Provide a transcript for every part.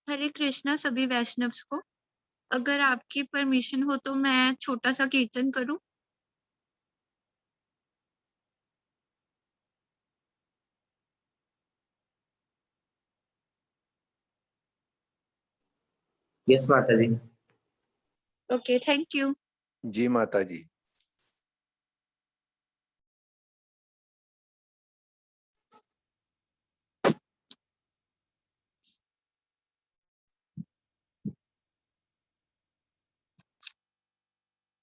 हरे कृष्णा सभी वैष्णव्स को। अगर आपकी परमिशन हो तो मैं छोटा सा कीर्तन करूं। यस माता जी। Okay, thank you. जी माता जी।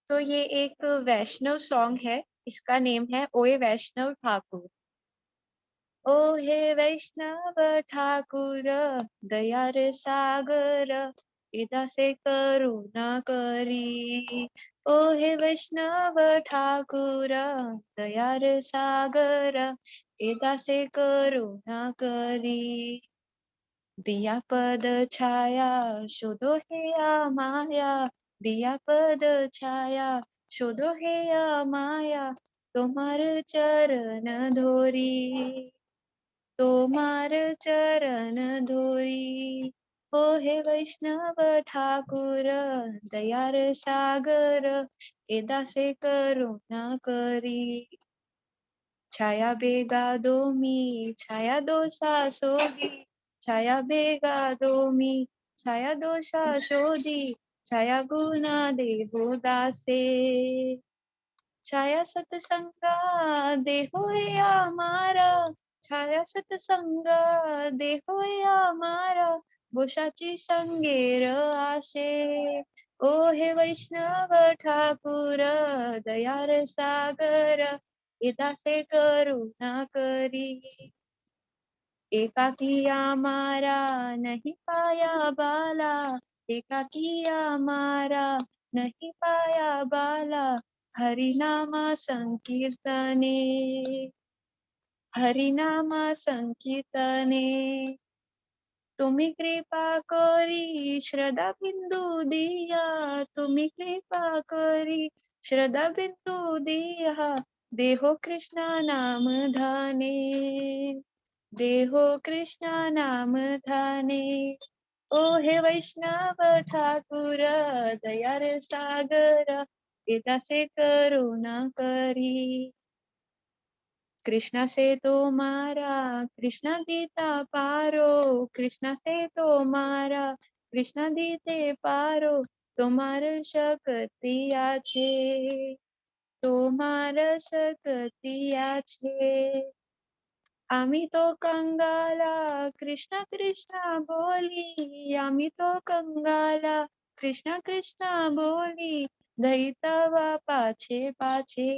तो ये एक वैष्णव सॉन्ग है, इसका नेम है ओए वैष्णव ठाकुर। ओ हे वैष्णव ठाकुर, दयार सागर, इदासे करुणा करी। ओ हे वैष्णव ठाकुर, दयार सागर, इदासे करुणा करी। दिया पद छाया शोधो हे या माया, दिया पद छाया शोधो हे या माया, तोमार चरण धोरी, तोमार चरण धोरी। ओ हे वैष्णव ठाकुर, दयार सागर, एदासे करुणा करी। छाया बेगा दोमी छाया दोषा शोधी, छाया बेगा दोमी छाया दोषा शोधी, छाया गुना देहो दासे। छाया सत्संगा देहो या मारा, छाया सत्संगा देहो या मारा, बोशाची संगेर आशे। ओ हे वैष्णव ठाकुर, दयार सागर, इदासे करुणा करी। एकाकिया मारा नहीं पाया बाला, एकाकिया मारा नहीं पाया बाला, हरिनामा संकीर्तने, हरिनामा संकीर्तने। तुम्ही कृपा करी श्रद्धा बिंदू दिया, तुम्ही कृपा करी श्रद्धा बिंदू दिया, देहो कृष्णा नाम धाने, देहो कृष्णा नाम धाने। ओ हे वैष्णव ठाकुर, दयार सागर, इदासे करुणा करी। कृष्णा से तो मारा कृष्णा दीता पारो, कृष्णा से तो मारा कृष्णा दीते पारो, तोमार शक्ति आछे, तोमार शक्ति आछे। आम्ही तो कंगाला कृष्णा कृष्णा बोली, आम्ही तो कंगाला कृष्णा कृष्णा बोली, दैतवा पाछे पाछे,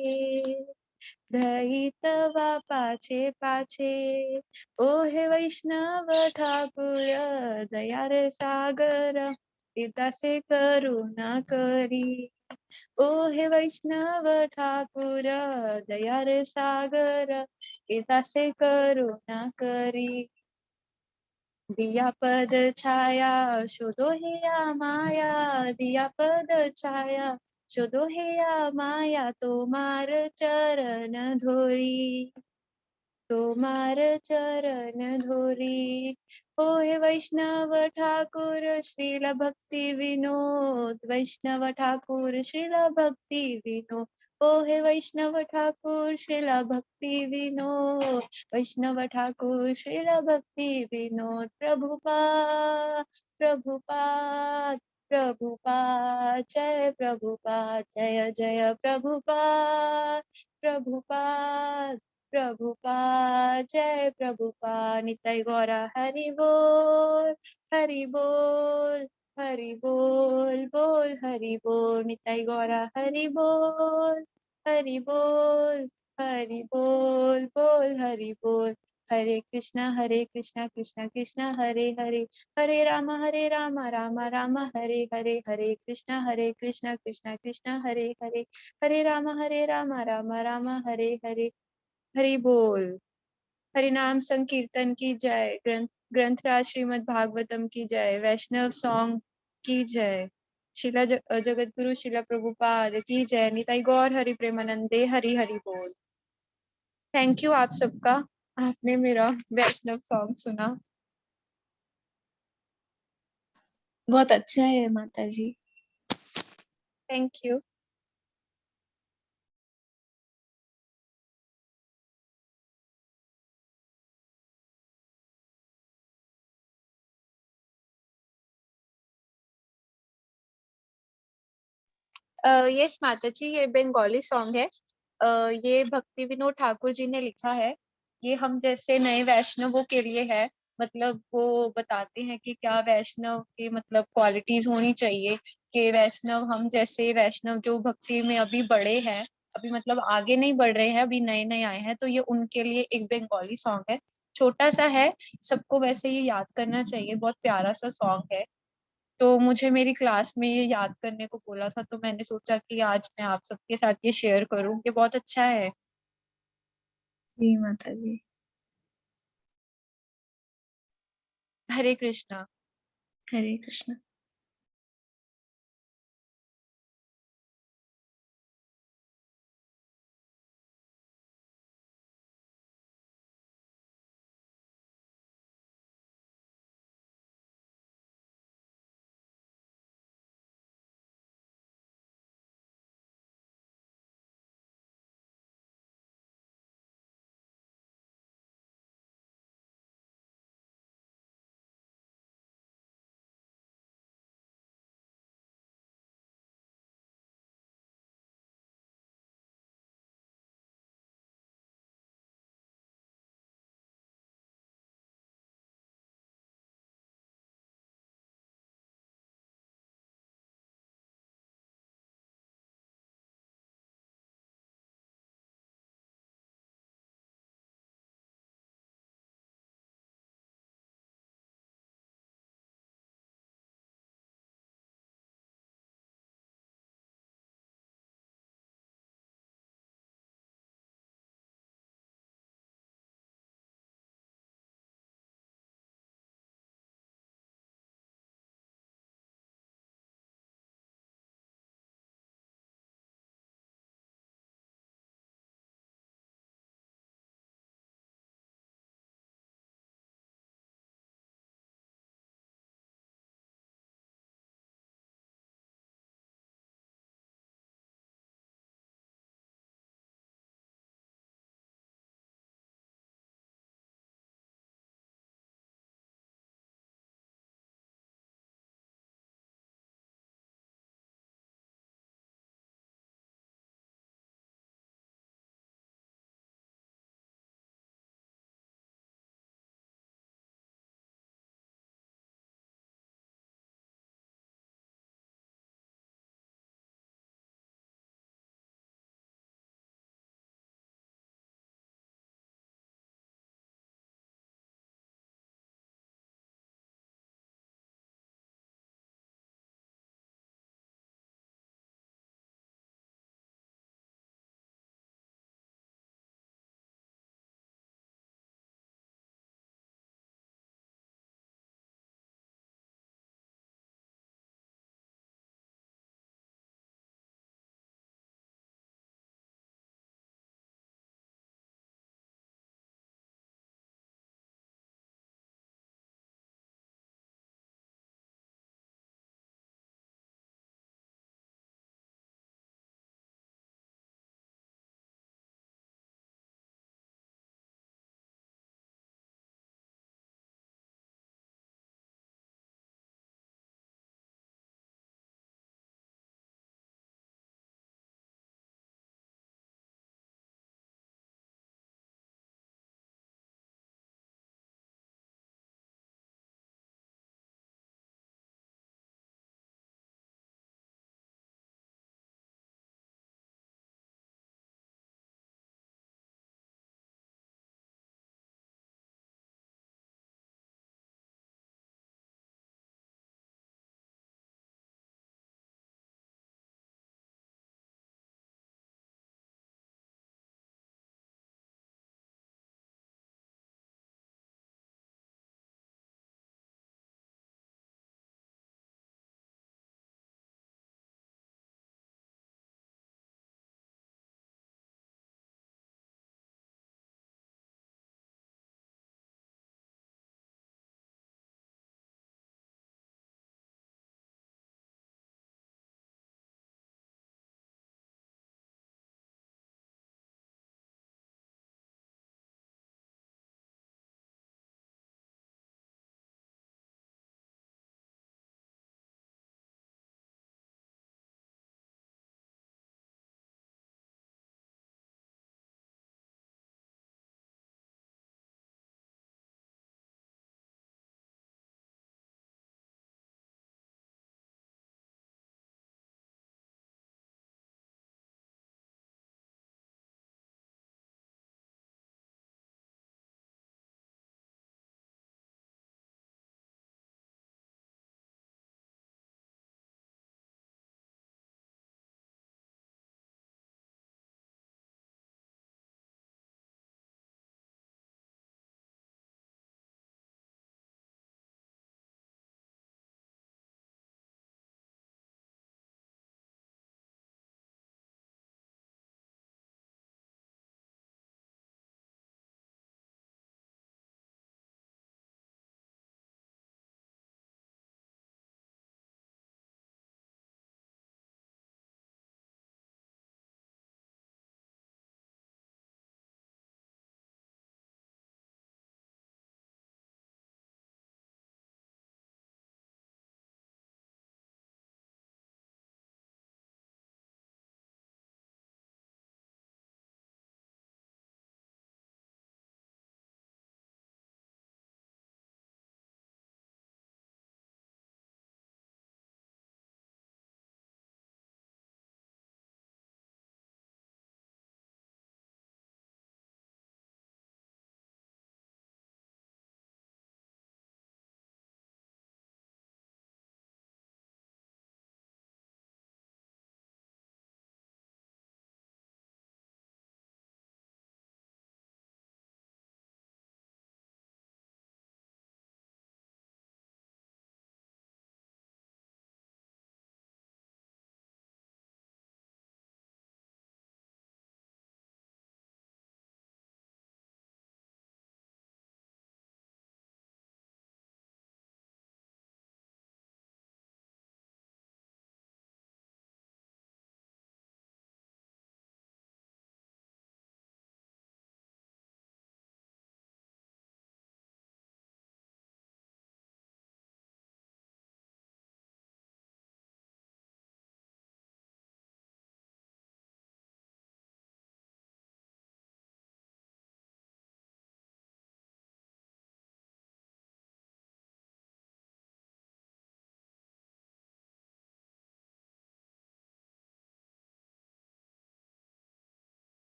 दैतवा पाछे पाछे। ओ हे वैष्णव ठाकुर, दयार सागर, इदासे करुणा करी। ओ हे वैष्णव ठाकुर, दयार सागर, इदासे करुणा करी। दिया पद छाया शोधो हे या माया, दिया पद छाया शोधो हे या माया, तोमार चरण धोरी, तोमार चरण धोरी। ओ हे वैष्णव ठाकुर श्रील भक्ति विनोद, वैष्णव ठाकुर श्रील भक्ति विनोद। ओ हे वैष्णव ठाकुर श्रील भक्ति विनोद, वैष्णव ठाकुर श्रील भक्ति विनोद। प्रभुपाद प्रभुपाद प्रभुपाद, जय प्रभुपाद, जय जय प्रभुपाद, प्रभुपाद प्रभुपाद, जय प्रभुपाद। निताई गौरा हरि बोल, हरि बोल, हरि बोल, बोल हरि बोल। निताई गौरा हरि बोल, हरि बोल, हरि बोल, बोल हरि बोल। हरे कृष्णा कृष्णा कृष्णा हरे हरे, हरे राम राम राम हरे हरे, हरे कृष्णा कृष्णा कृष्णा हरे हरे, हरे राम राम राम हरे हरे। हरि बोल। हरि नाम संकीर्तन की जय, ग्रंथराज श्रीमद् भागवतम की जय, वैष्णव सॉन्ग की जय, शिला जगत गुरु शिला प्रभुपाद की जय, निताई गौर हरि प्रेमानंदे हरि हरि बोल। थैंक यू आप सबका, आपने मेरा वैष्णव सॉन्ग सुना। बहुत अच्छा है माता जी। Thank you. यस माता जी, ये बंगाली सॉन्ग है। ये भक्ति विनोद ठाकुर जी ने लिखा है। ये हम जैसे नए वैष्णवों के लिए है। मतलब वो बताते हैं कि क्या वैष्णव के मतलब क्वालिटीज होनी चाहिए, कि वैष्णव हम जैसे वैष्णव जो भक्ति में अभी बड़े हैं, अभी मतलब आगे नहीं बढ़ रहे हैं, अभी नए नए आए हैं, तो ये उनके लिए एक बंगाली सॉन्ग है। छोटा सा है, सबको वैसे ये याद करना चाहिए, बहुत प्यारा सा सॉन्ग है। तो मुझे मेरी क्लास में ये याद करने को बोला था, तो मैंने सोचा कि आज मैं आप सबके साथ ये शेयर करूं कि बहुत अच्छा है। जी माता जी। हरे कृष्णा। हरे Krishna.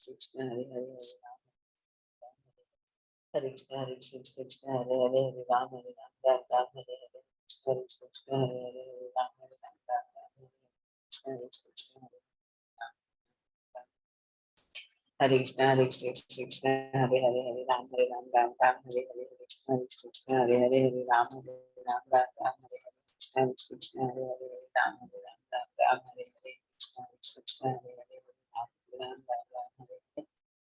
Krishna Hare Hare Hare Krishna Hare Krishna Hare Hare Hare Ram Hare Ram Ram Ram Hare Hare Hare Krishna Hare Hare Hare Ram Hare Ram Ram Ram Hare Hare Krishna Hare Krishna Hare Krishna Hare Hare Hare Ram Hare Ram Ram Ram Hare Hare Hare Krishna Hare Hare Hare Ram Hare Ram Ram Ram Hare Hare Krishna Hare Hare Hare Ram Hare Ram Ram Ram Hare Hare Krishna Hare Hare Hare Ram Ram Ram Ram Hare Hare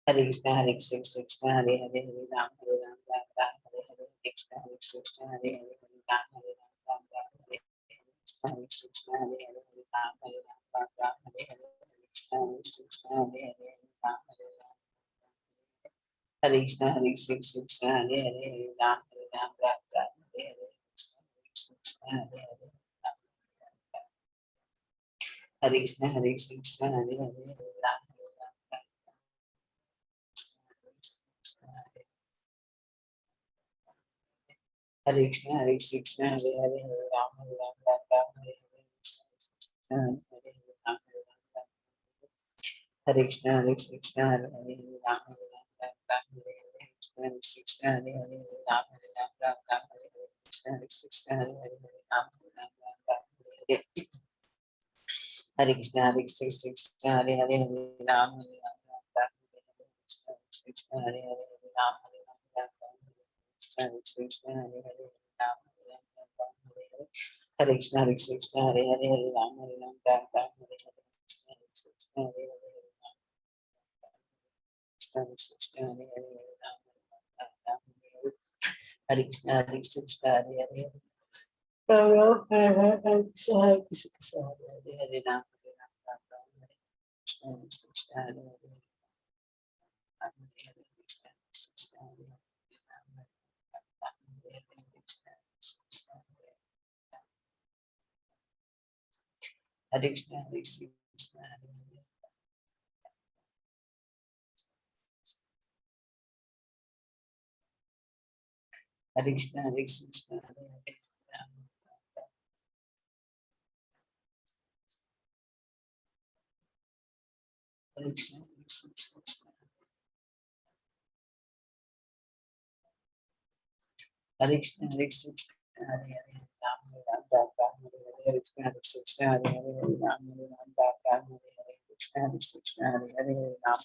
Hare Krishna Hare Krishna Hare Hare Hare Ram Hare Ram Ram Ram Hare Hare Krishna Hare Krishna Hare Hare Hare Ram Hare Ram Ram Ram Hare Hare Krishna Hare Hare Hare Ram Hare Ram Ram Ram Hare Hare Krishna Hare Krishna Hare Hare Hare Ram Hare Ram Hare Krishna Hare Krishna Hare Hare Hare Ram Hare Ram Ram Ram Hare Hare Krishna Hare Hare Hare Krishna Hare Krishna Hare Hare Hare Ram Hare Ram Ram Hare Krishna Hare Krishna Hare Hare Hare Ram Hare Ram Ram Ram Hare Hare Krishna Hare Krishna Hare Hare Hare Ram Hare Ram Ram Ram Hare Hare Krishna Hare Krishna Hare Hare Hare Ram Hare Ram Ram Ram Hare Hare Krishna Hare Krishna Hare Hare Hare Ram Hare Ram Ram Ram Hare Hare Hare Krishna Hare Krishna Hare Hare Hare Ram Hare Ram Ram Ram Hare Hare Krishna Hare Hare Hare Ram Hare Ram Ram Ram Hare Krishna Hare Hare Hare Ram Hare Ram Ram Ram Hare Hare Hare Krishna Hare Krishna Hare Hare Hare Ram Hare Ram Ram Ram Hare Hare Krishna Hare Krishna Hare Hare Hare Krishna Hare Hare Hare Ram Hare Ram Ram Hare Hare Krishna Hare Krishna Hare Hare Hare Ram Hare Krishna Hare Krishna Hare Hare Ram Hare Ram Ram Hare Krishna Hare Krishna Hare Hare Ram Hare Krishna Krishna Hare Hare Ram Hare Krishna Krishna Hare Krishna Hare Krishna Hare Hare Hare Krishna Hare Krishna Hare Hare Ram Hare Krishna Hare Krishna Hare Krishna Hare Krishna Hare Hare Ram Hare Ram Ram Ram Hare Hare Hare Krishna Hare Krishna Hare Hare Hare Ram Hare Ram Ram Ram Hare Hare Krishna Hare Krishna Hare Hare Hare Ram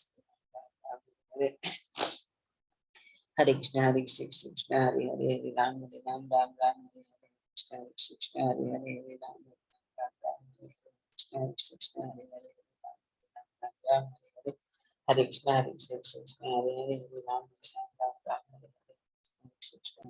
Hare Hare Krishna Hare Krishna Hare Hare Hare Ram Hare Ram Ram Ram Hare Hare Krishna Hare Krishna Hare Hare Hare Ram Hare Ram Ram Ram Hare Hare Krishna Hare Krishna Hare Hare Hare Ram Ram Ram Hare Hare Hare Krishna Hare Krishna Hare Hare Hare Ram Hare Ram Ram Ram Hare Hare Krishna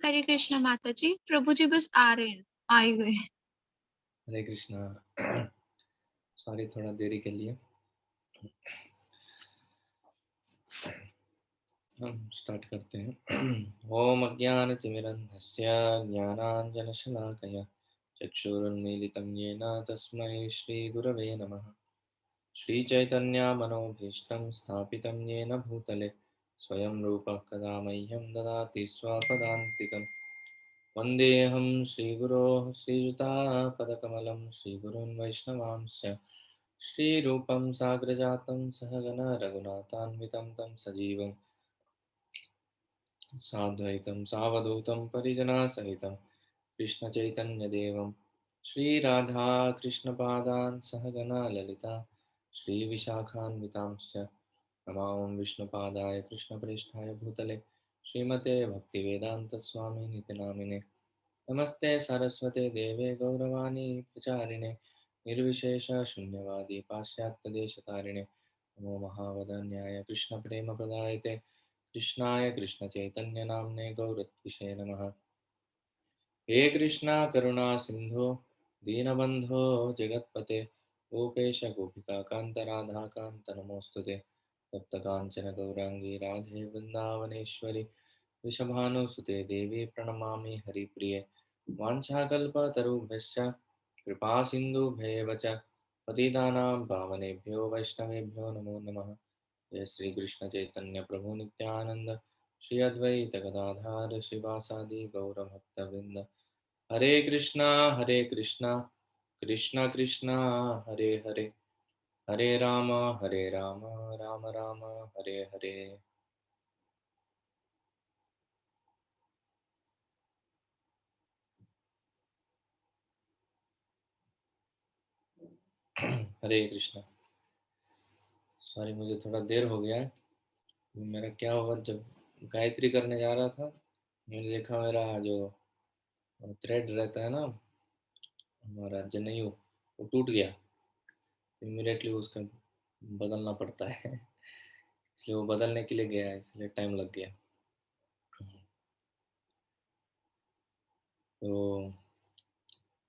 हरे कृष्णा माता जी, प्रभु जी बस आ रहे हैं, आ ही गए। हरे Krishna. Sorry थोड़ा देरी के लिए। हम स्टार्ट करते हैं। ओम अज्ञानतिमिरन्धस्य ज्ञानाञ्जनशलाकया चक्षुरुन्मीलितं येन तस्मै श्रीगुरवे नमः। श्रीचैतन्यमनोभीष्टं स्थापितं येन भूतले स्वयं रूपः कदा मह्यं ददाति स्वपदान्तिकम्। वन्देऽहं श्रीगुरोः श्रीयुतापदकमलं श्रीगुरून् वैष्णवांश्च श्रीरूपं साग्रजातं सहगण रघुनाथान्वितं तं सजीवं साद्वैतं सावधूतं परिजनसहितं कृष्णचैतन्यदेवं श्रीराधाकृष्णपादान् सहगण ललिता श्रीविशाखान्वितांश्च नमामि विष्णुपादाय कृष्णप्रेष्ठाय भूतले श्रीमते भक्तिवेदान्तस्वामिनिति नामिने। नमस्ते सरस्वते देवे गौरवाणी प्रचारिणे निर्विशेष शून्यवादी पाश्चात्यदेशतारिणे नमो महावदन्याय कृष्णप्रेमप्रदायते कृष्णाय कृष्णचैतन्यनाम्ने गौरत्विषे नमः। हे कृष्णा करुणा सिंधु दीनबंधो जगत्पते गोपेश गोपिका कांत राधा कांत नमोस्तुते तप्त कांचन गौरांगी राधे वृंदावनेश्वरी वृषभानुसुते देवी प्रणमामि हरिप्रिये वाञ्छाकल्पतरुभ्यश्च कृपा सिन्धुभ्येव च पतितानां पावनेभ्यो वैष्णवेभ्यो नमो नमः। जय श्री कृष्ण चैतन्य प्रभु नित्यानंद श्री अद्वैत गदाधार श्रीवासादि गौरभक्तवृंद हरे कृष्णा कृष्णा कृष्णा हरे हरे हरे राम राम राम हरे हरे। हरे कृष्णा। सॉरी मुझे थोड़ा देर हो गया है। मेरा क्या हुआ, जब गायत्री करने जा रहा था मैंने देखा मेरा जो थ्रेड रहता है ना हमारा जनेऊ वो टूट गया। इमीडिएटली उसका बदलना पड़ता है इसलिए वो बदलने के लिए गया है, इसलिए टाइम लग गया। तो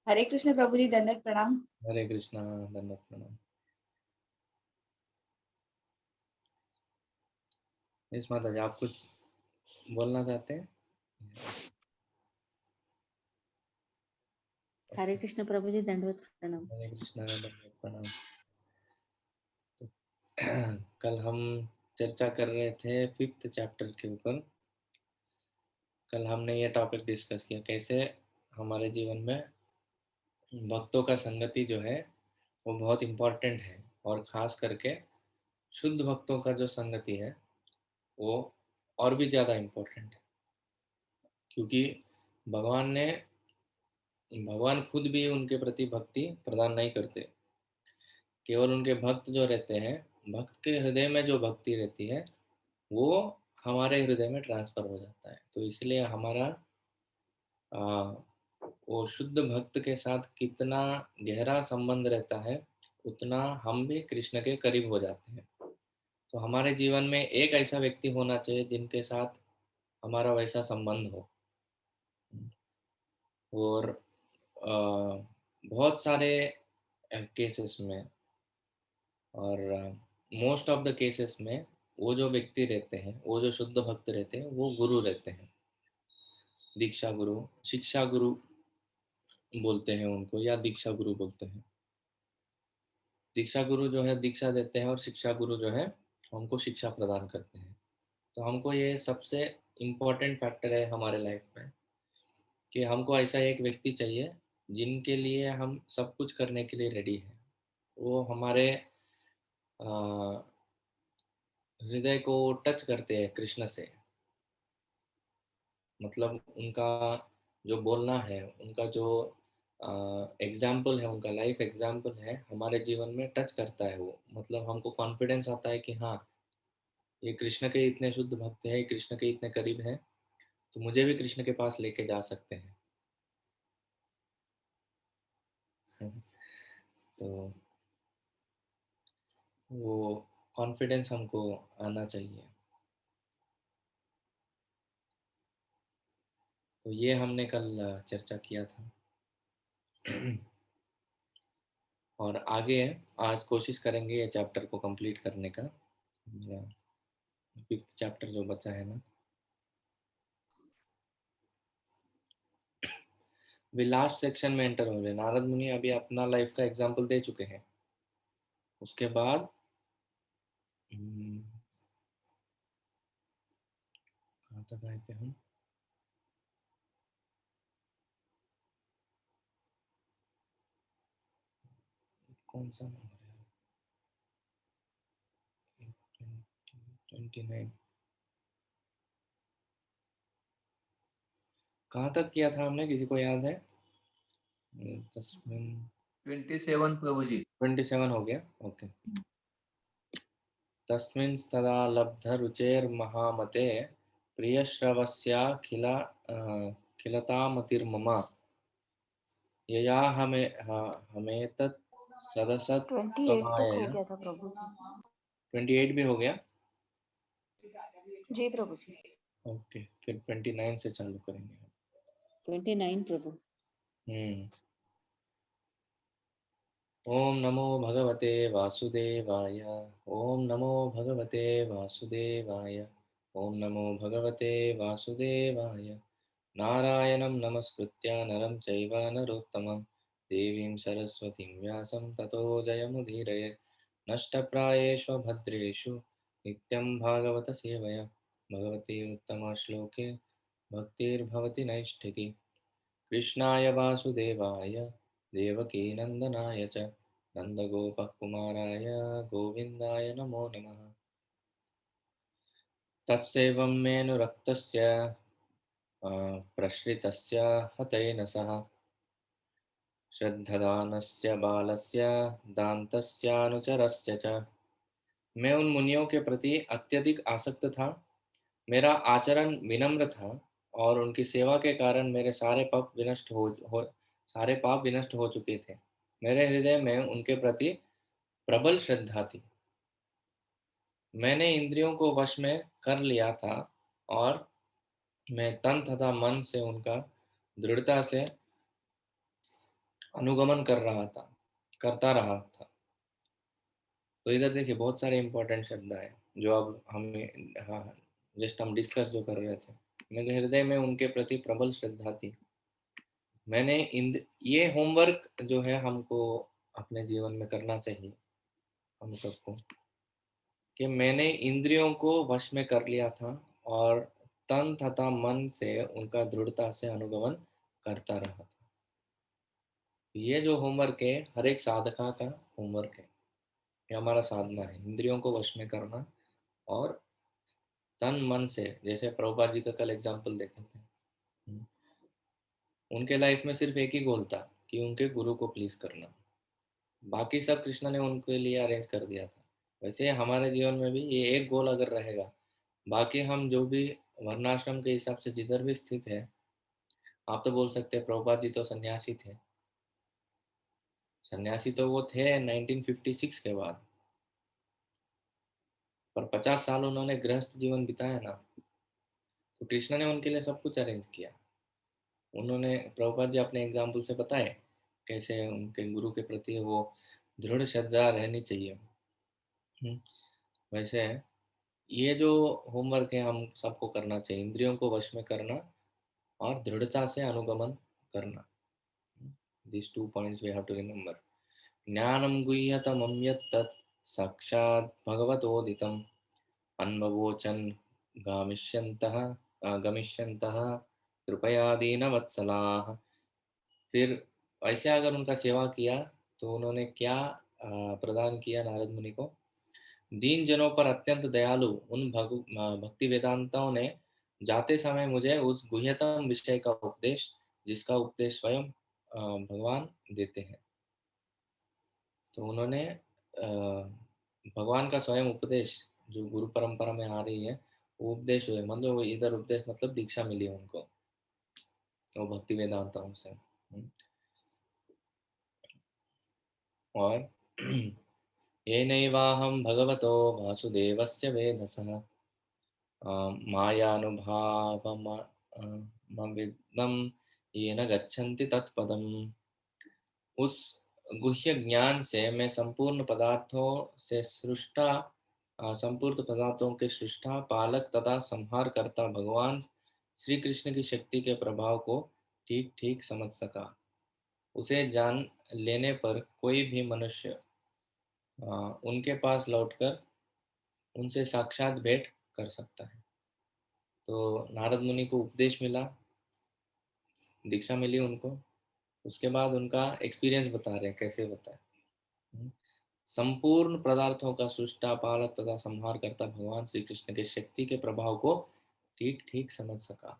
हरे कृष्ण प्रभु जी, दंडवत प्रणाम। हरे कृष्णा दंडवत प्रणाम। इस माता जी आप कुछ बोलना चाहते हैं? हरे कृष्ण प्रभु जी, दंडवत प्रणाम। हरे कृष्णा दंडवत प्रणाम। तो कल हम चर्चा कर रहे थे 5th चैप्टर के ऊपर। कल हमने ये टॉपिक डिस्कस किया कैसे हमारे जीवन में भक्तों का संगति जो है वो बहुत इम्पोर्टेंट है, और ख़ास करके शुद्ध भक्तों का जो संगति है वो और भी ज़्यादा इम्पोर्टेंट है, क्योंकि भगवान ने भगवान खुद भी उनके प्रति भक्ति प्रदान नहीं करते। केवल उनके भक्त जो रहते हैं, भक्त के हृदय में जो भक्ति रहती है वो हमारे हृदय में ट्रांसफ़र हो जाता है। तो इसलिए हमारा वो शुद्ध भक्त के साथ कितना गहरा संबंध रहता है उतना हम भी कृष्ण के करीब हो जाते हैं। तो हमारे जीवन में एक ऐसा व्यक्ति होना चाहिए जिनके साथ हमारा वैसा संबंध हो। और बहुत सारे केसेस में और मोस्ट ऑफ द केसेस में वो जो व्यक्ति रहते हैं, वो जो शुद्ध भक्त रहते हैं वो गुरु रहते हैं। दीक्षा गुरु, शिक्षा गुरु बोलते हैं उनको, या दीक्षा गुरु बोलते हैं। दीक्षा गुरु जो है दीक्षा देते हैं और शिक्षा गुरु जो है हमको शिक्षा प्रदान करते हैं। तो हमको ये सबसे इम्पोर्टेंट फैक्टर है हमारे लाइफ में कि हमको ऐसा एक व्यक्ति चाहिए जिनके लिए हम सब कुछ करने के लिए रेडी हैं। वो हमारे हृदय को टच करते हैं कृष्ण से, मतलब उनका जो बोलना है, उनका जो एग्जाम्पल है, उनका लाइफ एग्जाम्पल है हमारे जीवन में टच करता है वो। मतलब हमको कॉन्फिडेंस आता है कि हाँ ये कृष्ण के इतने शुद्ध भक्त हैं, कृष्ण के इतने करीब हैं, तो मुझे भी कृष्ण के पास लेके जा सकते हैं। तो वो कॉन्फिडेंस हमको आना चाहिए। तो ये हमने कल चर्चा किया था। और आगे आज कोशिश करेंगे ये चैप्टर को कंप्लीट करने का। 5th चैप्टर जो बचा है ना, वे लास्ट सेक्शन में एंटर हो रहे हैं। नारद मुनि अभी अपना लाइफ का एग्जाम्पल दे चुके हैं। उसके बाद कहाँ तक आए थे हम? कौन सा नंबर है? 29। कहाँ तक किया था हमने, किसी को याद है? 27 प्रभु जी। 27 हो गया, ओके। तस्मिन् तदा लब्धरुचेर्महामते प्रियश्रवस्याखिलतामतिर्मम यया हमेतत् 28 तक हो सदसत्त्वमायया। गया था प्रभु। 28 भी हो गया? जी प्रभु जी। ओके, फिर 29 से चालू करेंगे। 29 प्रभु। ओम नमो भगवते वासुदेवाय। ओम नमो भगवते वासुदेवाय। ओम नमो भगवते वासुदेवाय। नारायणं नमस्कृत्य नरं चैव नरोत्तमं देवीं सरस्वतीं व्यासं ततो जयमुदीरयेत्। नष्टप्रायेषु भद्रेषु नित्यं भागवत सेवया भगवती उत्तमश्लोके भक्तिर्भवति नैष्ठिकी। कृष्णाय वासुदेवाय देवकीनन्दनाय च नन्दगोपकुमाराय गोविन्दाय नमो नमः। तत्सेवं मेऽनुरक्तस्य प्रसृतस्य हतेन सह श्रद्धदानस्य बालस्य दान्तस्यानुचरस्य च। मैं उन मुनियों के प्रति अत्यधिक आसक्त था, मेरा आचरण विनम्र था और उनकी सेवा के कारण मेरे सारे पाप विनष्ट हो चुके थे। मेरे हृदय में उनके प्रति प्रबल श्रद्धा थी। मैंने इंद्रियों को वश में कर लिया था और मैं तन तथा मन से उनका दृढ़ता से अनुगमन करता रहा था। तो इधर देखिए बहुत सारे इंपॉर्टेंट शब्द आए जो अब हमें, हाँ, जस्ट हम डिस्कस जो कर रहे थे। मेरे हृदय में उनके प्रति प्रबल श्रद्धा थी। मैंने ये होमवर्क जो है हमको अपने जीवन में करना चाहिए हम सबको, कि मैंने इंद्रियों को वश में कर लिया था और तन तथा मन से उनका दृढ़ता से अनुगमन करता रहा था। ये जो होमवर्क है हर एक साधका का होमवर्क है, ये हमारा साधना है, इंद्रियों को वश में करना और तन मन से, जैसे प्रभुपाद जी का कल एग्जाम्पल देखे थे, उनके लाइफ में सिर्फ एक ही गोल था कि उनके गुरु को प्लीज करना, बाकी सब कृष्ण ने उनके लिए अरेंज कर दिया था। वैसे हमारे जीवन में भी ये एक गोल अगर रहेगा, बाकी हम जो भी वर्णाश्रम के हिसाब से जिधर भी स्थित है, आप तो बोल सकते हैं प्रभुपाद जी तो सन्यासी थे, सन्यासी तो वो थे 1956 के बाद, पर 50 साल उन्होंने गृहस्थ जीवन बिताया ना, तो कृष्ण ने उनके लिए सब कुछ अरेंज किया। उन्होंने, प्रभुपाद जी अपने एग्जाम्पल से बताए कैसे उनके गुरु के प्रति वो दृढ़ श्रद्धा रहनी चाहिए। वैसे ये जो होमवर्क है हम सबको करना चाहिए, इंद्रियों को वश में करना और दृढ़ता से अनुगमन करना। These 2 points we have to remember. ज्ञानं गुह्यतमं यत्तत् साक्षात् भगवतोदितम् अन्ववोचन् गमिष्यन्तः कृपया दीनवत्सलाः। फिर ऐसे अगर उनका सेवा किया तो उन्होंने क्या प्रदान किया नारद मुनि को? दीन जनों पर अत्यंत दयालु उन भक्ति वेदांताओं ने जाते समय मुझे उस गुह्यतम विषय का उपदेश, जिसका उपदेश स्वयं भगवान देते हैं। तो उन्होंने भगवान का स्वयं उपदेश जो गुरु परंपरा में आ रही है वो उपदेश हुए, मतलब वो इधर उपदेश मतलब दीक्षा मिली उनको वो भक्ति वेदांताओं से। और येनैवाहं भगवतो वासुदेवस्य वेधसः मायानुभावमविद्तं येन गच्छन्ति तत्पदम्। उस गुह्य ज्ञान से मैं संपूर्ण पदार्थों के सृष्टा, पालक तथा संहार करता भगवान श्री कृष्ण की शक्ति के प्रभाव को ठीक ठीक समझ सका। उसे जान लेने पर कोई भी मनुष्य उनके पास लौटकर उनसे साक्षात भेंट कर सकता है। तो नारद मुनि को उपदेश मिला, दीक्षा मिली उनको, उसके बाद उनका एक्सपीरियंस बता रहे हैं कैसे होता है। संपूर्ण पदार्थों का सृष्टा, पालक तथा संहार करता भगवान श्री कृष्ण के शक्ति के प्रभाव को ठीक ठीक समझ सका।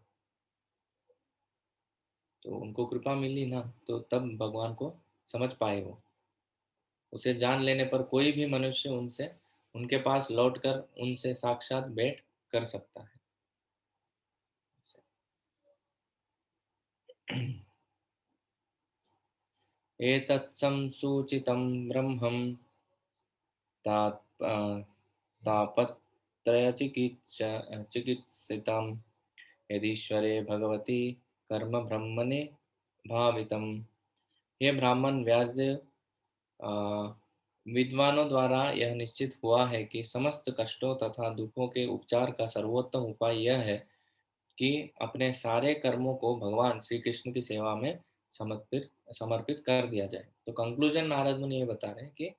तो उनको कृपा मिली ना, तो तब भगवान को समझ पाए वो। उसे जान लेने पर कोई भी मनुष्य उनके पास लौटकर उनसे साक्षात भेंट कर सकता है। एतत् संसूचितं ब्रह्मं तापत्रय चिकित्सितं यदीश्वरे भगवती कर्म ब्रह्मणे भावितम। हे ब्राह्मण व्यासदेव, विद्वानों द्वारा यह निश्चित हुआ है कि समस्त कष्टों तथा दुखों के उपचार का सर्वोत्तम उपाय यह है कि अपने सारे कर्मों को भगवान श्री कृष्ण की सेवा में समर्पित समर्पित कर दिया जाए। तो कंक्लूजन नारद मुनि ये बता रहे हैं कि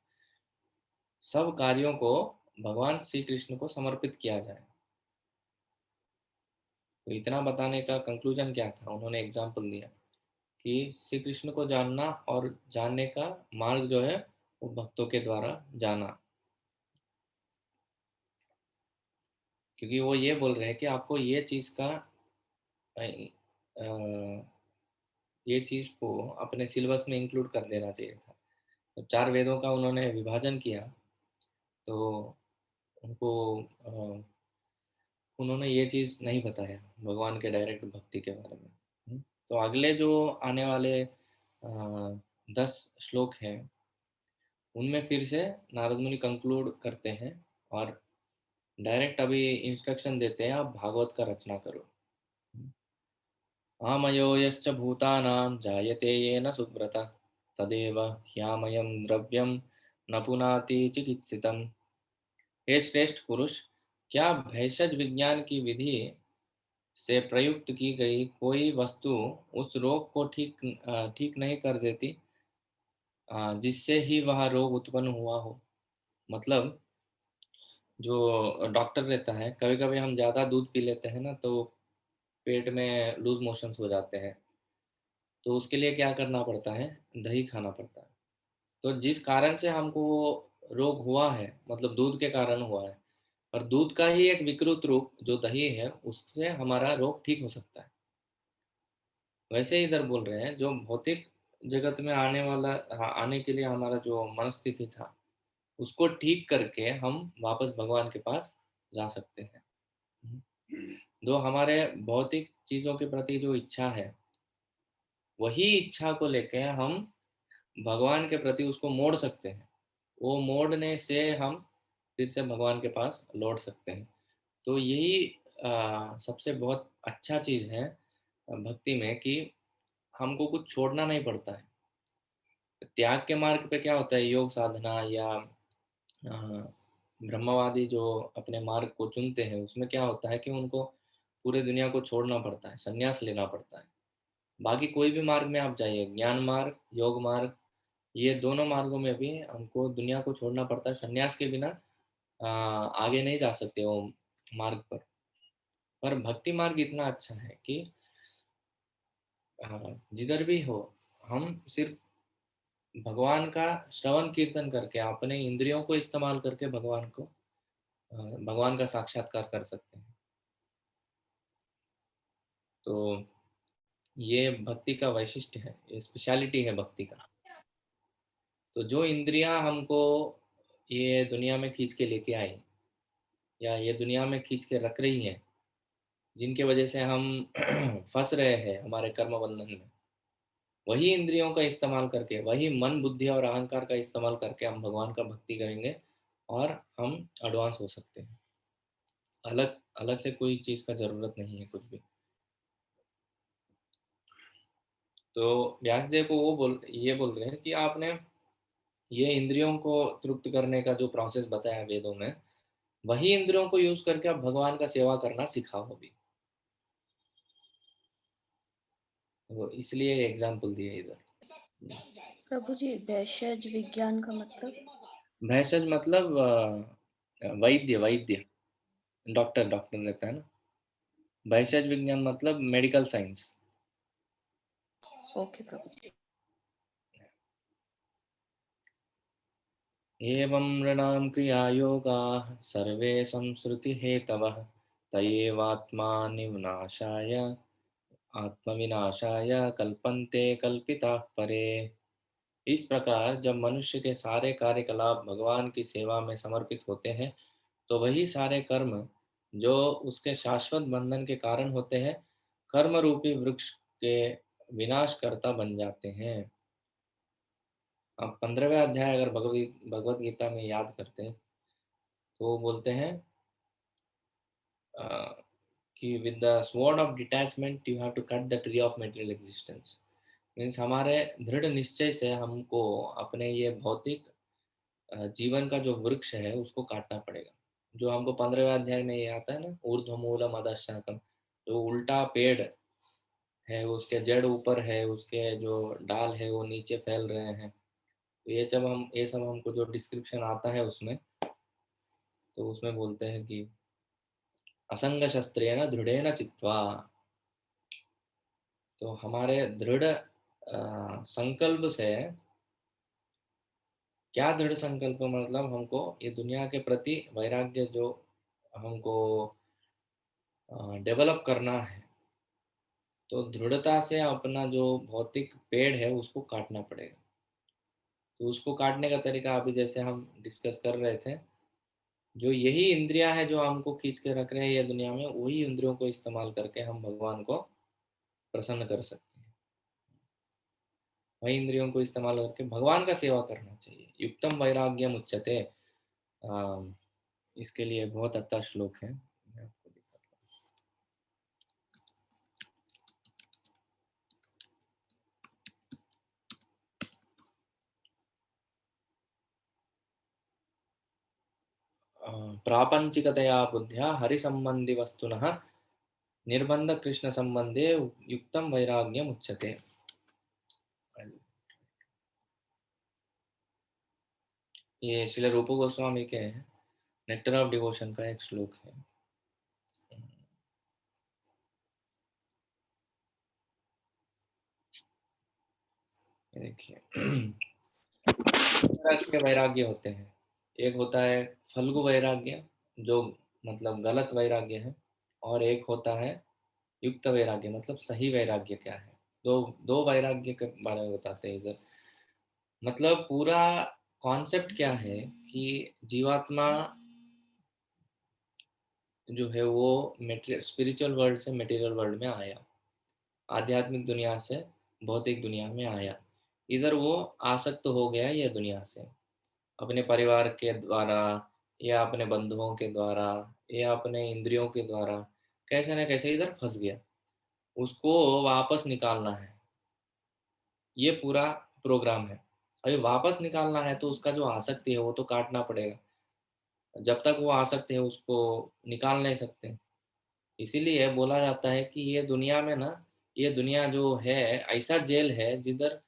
सब कार्यों को भगवान श्री कृष्ण को समर्पित किया जाए। तो इतना बताने का कंक्लूजन क्या था, उन्होंने एग्जाम्पल दिया कि श्री कृष्ण को जानना और जानने का मार्ग जो है वो भक्तों के द्वारा जाना। क्योंकि वो ये बोल रहे हैं कि आपको ये चीज़ का ये चीज़ को अपने सिलेबस में इंक्लूड कर देना चाहिए था। तो 4 वेदों का उन्होंने विभाजन किया, तो उनको उन्होंने ये चीज़ नहीं बताया भगवान के डायरेक्ट भक्ति के बारे में। तो अगले जो आने वाले 10 श्लोक हैं उनमें फिर से नारद मुनि कंक्लूड करते हैं और डायरेक्ट अभी इंस्ट्रक्शन देते हैं, आप भागवत का रचना करो। आमयो यश्च भूतानां जायते येन सुब्रता तदेव ह्यामयं द्रव्यं न पुनाति चिकित्सितम्। हे श्रेष्ठ पुरुष, क्या भेषज विज्ञान की विधि से प्रयुक्त की गई कोई वस्तु उस रोग को ठीक नहीं कर देती जिससे ही वह रोग उत्पन्न हुआ हो। मतलब जो डॉक्टर रहता है, कभी कभी हम ज़्यादा दूध पी लेते हैं ना, तो पेट में लूज मोशंस हो जाते हैं, तो उसके लिए क्या करना पड़ता है, दही खाना पड़ता है। तो जिस कारण से हमको वो रोग हुआ है, मतलब दूध के कारण हुआ है, और दूध का ही एक विकृत रूप जो दही है उससे हमारा रोग ठीक हो सकता है। वैसे ही इधर बोल रहे हैं जो भौतिक जगत में आने वाला आने के लिए हमारा जो मनस्थिति था उसको ठीक करके हम वापस भगवान के पास जा सकते हैं। जो हमारे भौतिक चीज़ों के प्रति जो इच्छा है, वही इच्छा को लेके हम भगवान के प्रति उसको मोड़ सकते हैं। वो मोड़ने से हम फिर से भगवान के पास लौट सकते हैं। तो यही सबसे बहुत अच्छा चीज़ है भक्ति में, कि हमको कुछ छोड़ना नहीं पड़ता है। त्याग के मार्ग पे क्या होता है, योग साधना या ब्रह्मवादी जो अपने मार्ग को चुनते हैं उसमें क्या होता है कि उनको पूरे दुनिया को छोड़ना पड़ता है, संन्यास लेना पड़ता है। बाकी कोई भी मार्ग में आप जाइए, ज्ञान मार्ग, योग मार्ग, ये दोनों मार्गों में भी हमको दुनिया को छोड़ना पड़ता है। संन्यास के बिना आगे नहीं जा सकते वो मार्ग पर भक्ति मार्ग इतना अच्छा है कि जिधर भी हो हम सिर्फ भगवान का श्रवण कीर्तन करके अपने इंद्रियों को इस्तेमाल करके भगवान का साक्षात्कार कर सकते हैं। तो ये भक्ति का वैशिष्ट्य है, ये स्पेशलिटी है भक्ति का। तो जो इंद्रियां हमको ये दुनिया में खींच के लेके आई या ये दुनिया में खींच के रख रही है, जिनके वजह से हम फंस रहे हैं हमारे कर्म बंधन में, वही इंद्रियों का इस्तेमाल करके, वही मन बुद्धि और अहंकार का इस्तेमाल करके हम भगवान का भक्ति करेंगे और हम एडवांस हो सकते हैं। अलग अलग से कोई चीज़ का ज़रूरत नहीं है कुछ भी। तो व्यासदेव को ये बोल रहे हैं कि आपने ये इंद्रियों को तृप्त करने का जो प्रोसेस बताया वेदों में, वही इंद्रियों को यूज करके आप भगवान का सेवा करना सिखाओ अभी। तो इसलिए एग्जाम्पल दिए इधर। प्रभु जी, भेषज विज्ञान का मतलब? भेषज मतलब वैद्य, वैद्य, डॉक्टर, डॉक्टर रहता है ना। भेषज विज्ञान मतलब मेडिकल साइंस। ओके प्रभु जी। एवं नृणां क्रियायोगाः सर्वे संसृतिहेतवः आत्मविनाशाय कल्पन्ते कल्पिताः परे। इस प्रकार जब मनुष्य के सारे कार्यकलाप भगवान की सेवा में समर्पित होते हैं, तो वही सारे कर्म जो उसके शाश्वत बंधन के कारण होते हैं, कर्म रूपी वृक्ष के विनाशकर्ता बन जाते हैं। अब 15वें अध्याय अगर भगवत गीता में याद करते हैं तो वो बोलते हैं कि with the sword of detachment you have to cut the tree of material existence. Means हमारे दृढ़ निश्चय से हमको अपने ये भौतिक जीवन का जो वृक्ष है उसको काटना पड़ेगा। जो हमको 15वें अध्याय में ये आता है ना, ऊर्ध्वमूलम अधःशाखम, जो उल्टा पेड़ है उसके जड़ ऊपर है, उसके जो डाल है वो नीचे फैल रहे हैं। तो ये सब हमको जो डिस्क्रिप्शन आता है उसमें, तो उसमें बोलते हैं कि असंग शस्त्रेण दृढ़ेन चित्वा। तो हमारे दृढ़ संकल्प से, क्या दृढ़ संकल्प मतलब हमको ये दुनिया के प्रति वैराग्य जो हमको डेवलप करना है, तो दृढ़ता से अपना जो भौतिक पेड़ है उसको काटना पड़ेगा। तो उसको काटने का तरीका अभी जैसे हम डिस्कस कर रहे थे, जो यही इंद्रियां है जो हमको खींच के रख रहे हैं ये दुनिया में, वही इंद्रियों को इस्तेमाल करके हम भगवान को प्रसन्न कर सकते हैं। वही इंद्रियों को इस्तेमाल करके भगवान का सेवा करना चाहिए। युक्तम वैराग्यम उच्यते। इसके लिए बहुत अच्छा श्लोक है, मैं आपको दिखाता हूँ। प्रापंचिकतया बुद्ध्या हरिसंबंधी वस्तुनः निर्बंध कृष्ण संबंधे युक्तम वैराग्यम उच्यते। ये श्रील रूप गोस्वामी के नेक्टर ऑफ डिवोशन का एक श्लोक है। देखिए, तरह के वैराग्य होते हैं। एक होता है फल्गु वैराग्य, जो मतलब गलत वैराग्य है, और एक होता है युक्त वैराग्य, मतलब सही वैराग्य क्या है। दो दो वैराग्य के बारे में बताते हैं इधर। मतलब पूरा कॉन्सेप्ट क्या है कि जीवात्मा जो है वो मेटेरियल स्पिरिचुअल वर्ल्ड से मटेरियल वर्ल्ड में आया, आध्यात्मिक दुनिया से भौतिक दुनिया में आया। इधर वो आसक्त हो गया ये दुनिया से, अपने परिवार के द्वारा या अपने बंधुओं के द्वारा या अपने इंद्रियों के द्वारा कैसे न कैसे इधर फंस गया। उसको वापस निकालना है, ये पूरा प्रोग्राम है। अभी वापस निकालना है तो उसका जो आसक्ति है वो तो काटना पड़ेगा। जब तक वो आसक्ति है उसको निकाल नहीं सकते। इसीलिए बोला जाता है कि ये दुनिया में ना, ये दुनिया जो है ऐसा जेल है जिधर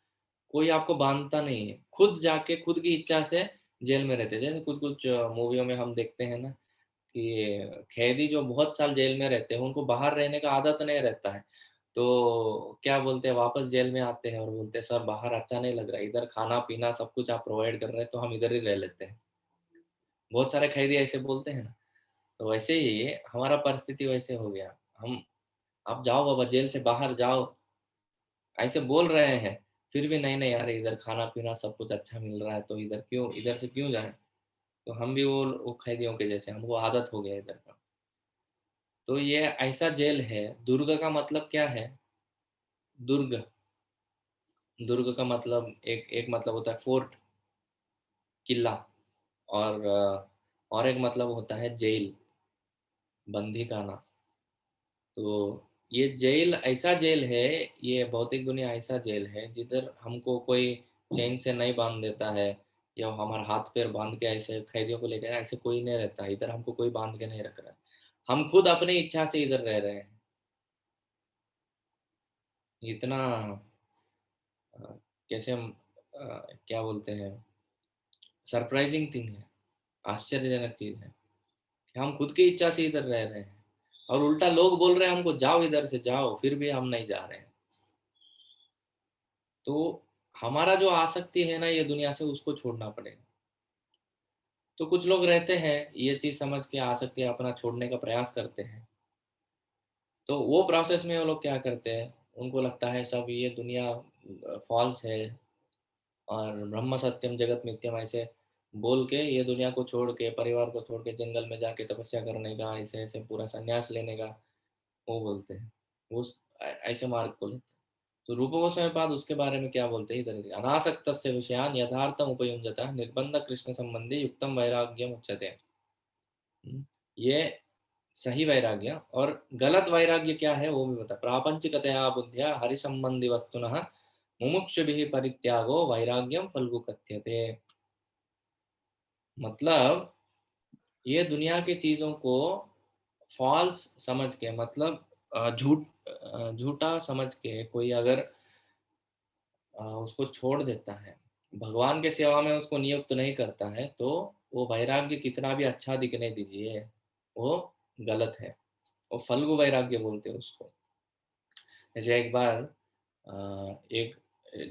कोई आपको बांधता नहीं है, खुद जाके खुद की इच्छा से जेल में रहते हैं। जैसे कुछ कुछ मूवियों में हम देखते हैं ना कि कैदी जो बहुत साल जेल में रहते हैं उनको बाहर रहने का आदत नहीं रहता है, तो क्या बोलते हैं, वापस जेल में आते हैं और बोलते हैं सर बाहर अच्छा नहीं लग रहा है, इधर खाना पीना सब कुछ आप प्रोवाइड कर रहे हैं तो हम इधर ही रह लेते हैं। बहुत सारे कैदी ऐसे बोलते हैं ना। तो वैसे ही हमारा परिस्थिति वैसे हो गया। हम, आप जाओ बाबा जेल से बाहर जाओ, ऐसे बोल रहे हैं, फिर भी नहीं नहीं यार इधर खाना पीना सब कुछ अच्छा मिल रहा है तो इधर से क्यों जाए। तो हम भी वो कैदियों के जैसे, हमको आदत हो गया इधर का। तो ये ऐसा जेल है। दुर्ग का मतलब क्या है? दुर्ग, दुर्ग का मतलब एक मतलब होता है फोर्ट, किला। और एक मतलब होता है जेल, बंदी खाना। तो ये जेल ऐसा जेल है, ये भौतिक दुनिया ऐसा जेल है जिधर हमको कोई चैन से नहीं बांध देता है, या हमारा हाथ पैर बांध के ऐसे कैदियों को लेकर ऐसे कोई नहीं रहता है। इधर हमको कोई बांध के नहीं रख रहा है, हम खुद अपनी इच्छा से इधर रह रहे हैं। इतना कैसे हम क्या बोलते हैं, सरप्राइजिंग थिंग है, आश्चर्यजनक चीज है कि हम खुद की इच्छा से इधर रह रहे हैं और उल्टा लोग बोल रहे हैं हमको जाओ इधर से जाओ, फिर भी हम नहीं जा रहे हैं। तो हमारा जो आसक्ति है ना ये दुनिया से, उसको छोड़ना पड़ेगा। तो कुछ लोग रहते हैं ये चीज समझ के आसक्ति अपना छोड़ने का प्रयास करते हैं। तो वो प्रोसेस में वो लोग क्या करते हैं, उनको लगता है सब ये दुनिया फॉल्स है और ब्रह्म सत्यम जगत मिथ्यम ऐसे बोल के ये दुनिया को छोड़ के, परिवार को छोड़ के जंगल में जाके तपस्या करने का, ऐसे ऐसे पूरा संन्यास लेने का वो बोलते हैं। वो ऐसे मार्ग को लेते हैं। तो रूप गोस्वामी पाद उसके बारे में क्या बोलते हैं इधर देखिए, अनासक्तस्य विषयान् यथार्थम उपयुञ्जतः निर्बंध कृष्ण संबंधी युक्तम वैराग्यम उच्यते। ये सही वैराग्य। और गलत वैराग्य क्या है वो भी बता। प्रापंचिकतया बुद्धिया हरिसंबंधी वस्तुनः मुमुक्षुभिः परित्यागो वैराग्यम फल्गु कथ्यते। मतलब ये दुनिया की चीजों को फॉल्स समझ के, मतलब झूठा समझ के कोई अगर उसको छोड़ देता है, भगवान के सेवा में उसको नियुक्त नहीं करता है, तो वो वैराग्य कितना भी अच्छा दिखने दीजिए, वो गलत है। वो फल्गु वैराग्य बोलते हैं उसको। जैसे एक बार एक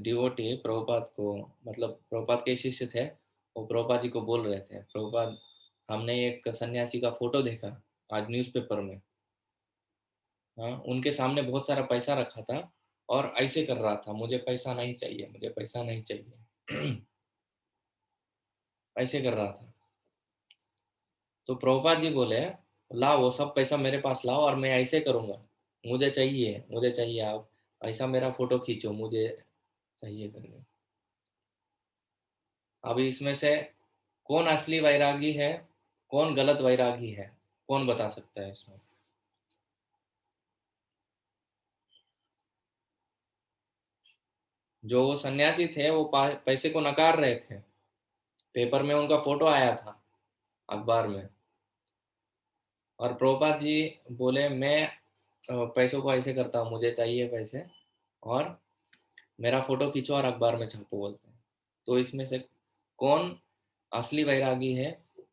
डिवोटी प्रभुपाद को, मतलब प्रभुपाद के शिष्य थे, वो प्रभुपाद जी को बोल रहे थे, प्रभुपाद हमने एक सन्यासी का फोटो देखा आज न्यूज़पेपर में। हाँ, उनके सामने बहुत सारा पैसा रखा था और ऐसे कर रहा था, मुझे पैसा नहीं चाहिए, मुझे पैसा नहीं चाहिए। ऐसे कर रहा था। तो प्रभुपाद जी बोले, लाओ वो सब पैसा मेरे पास लाओ और मैं ऐसे करूँगा, मुझे चाहिए, मुझे चाहिए, आप ऐसा मेरा फोटो खींचो, मुझे चाहिए करके। अभी इसमें से कौन असली वैरागी है, कौन गलत वैरागी है, कौन बता सकता है इसमें? जो वो सन्यासी थे वो पैसे को नकार रहे थे, पेपर में उनका फोटो आया था, अखबार में, और प्रभुपाद जी बोले मैं पैसों को ऐसे करता हूँ, मुझे चाहिए पैसे और मेरा फोटो खींचो और अखबार में छापो बोलते हैं। तो इसमें से कौन असली वैरागी है,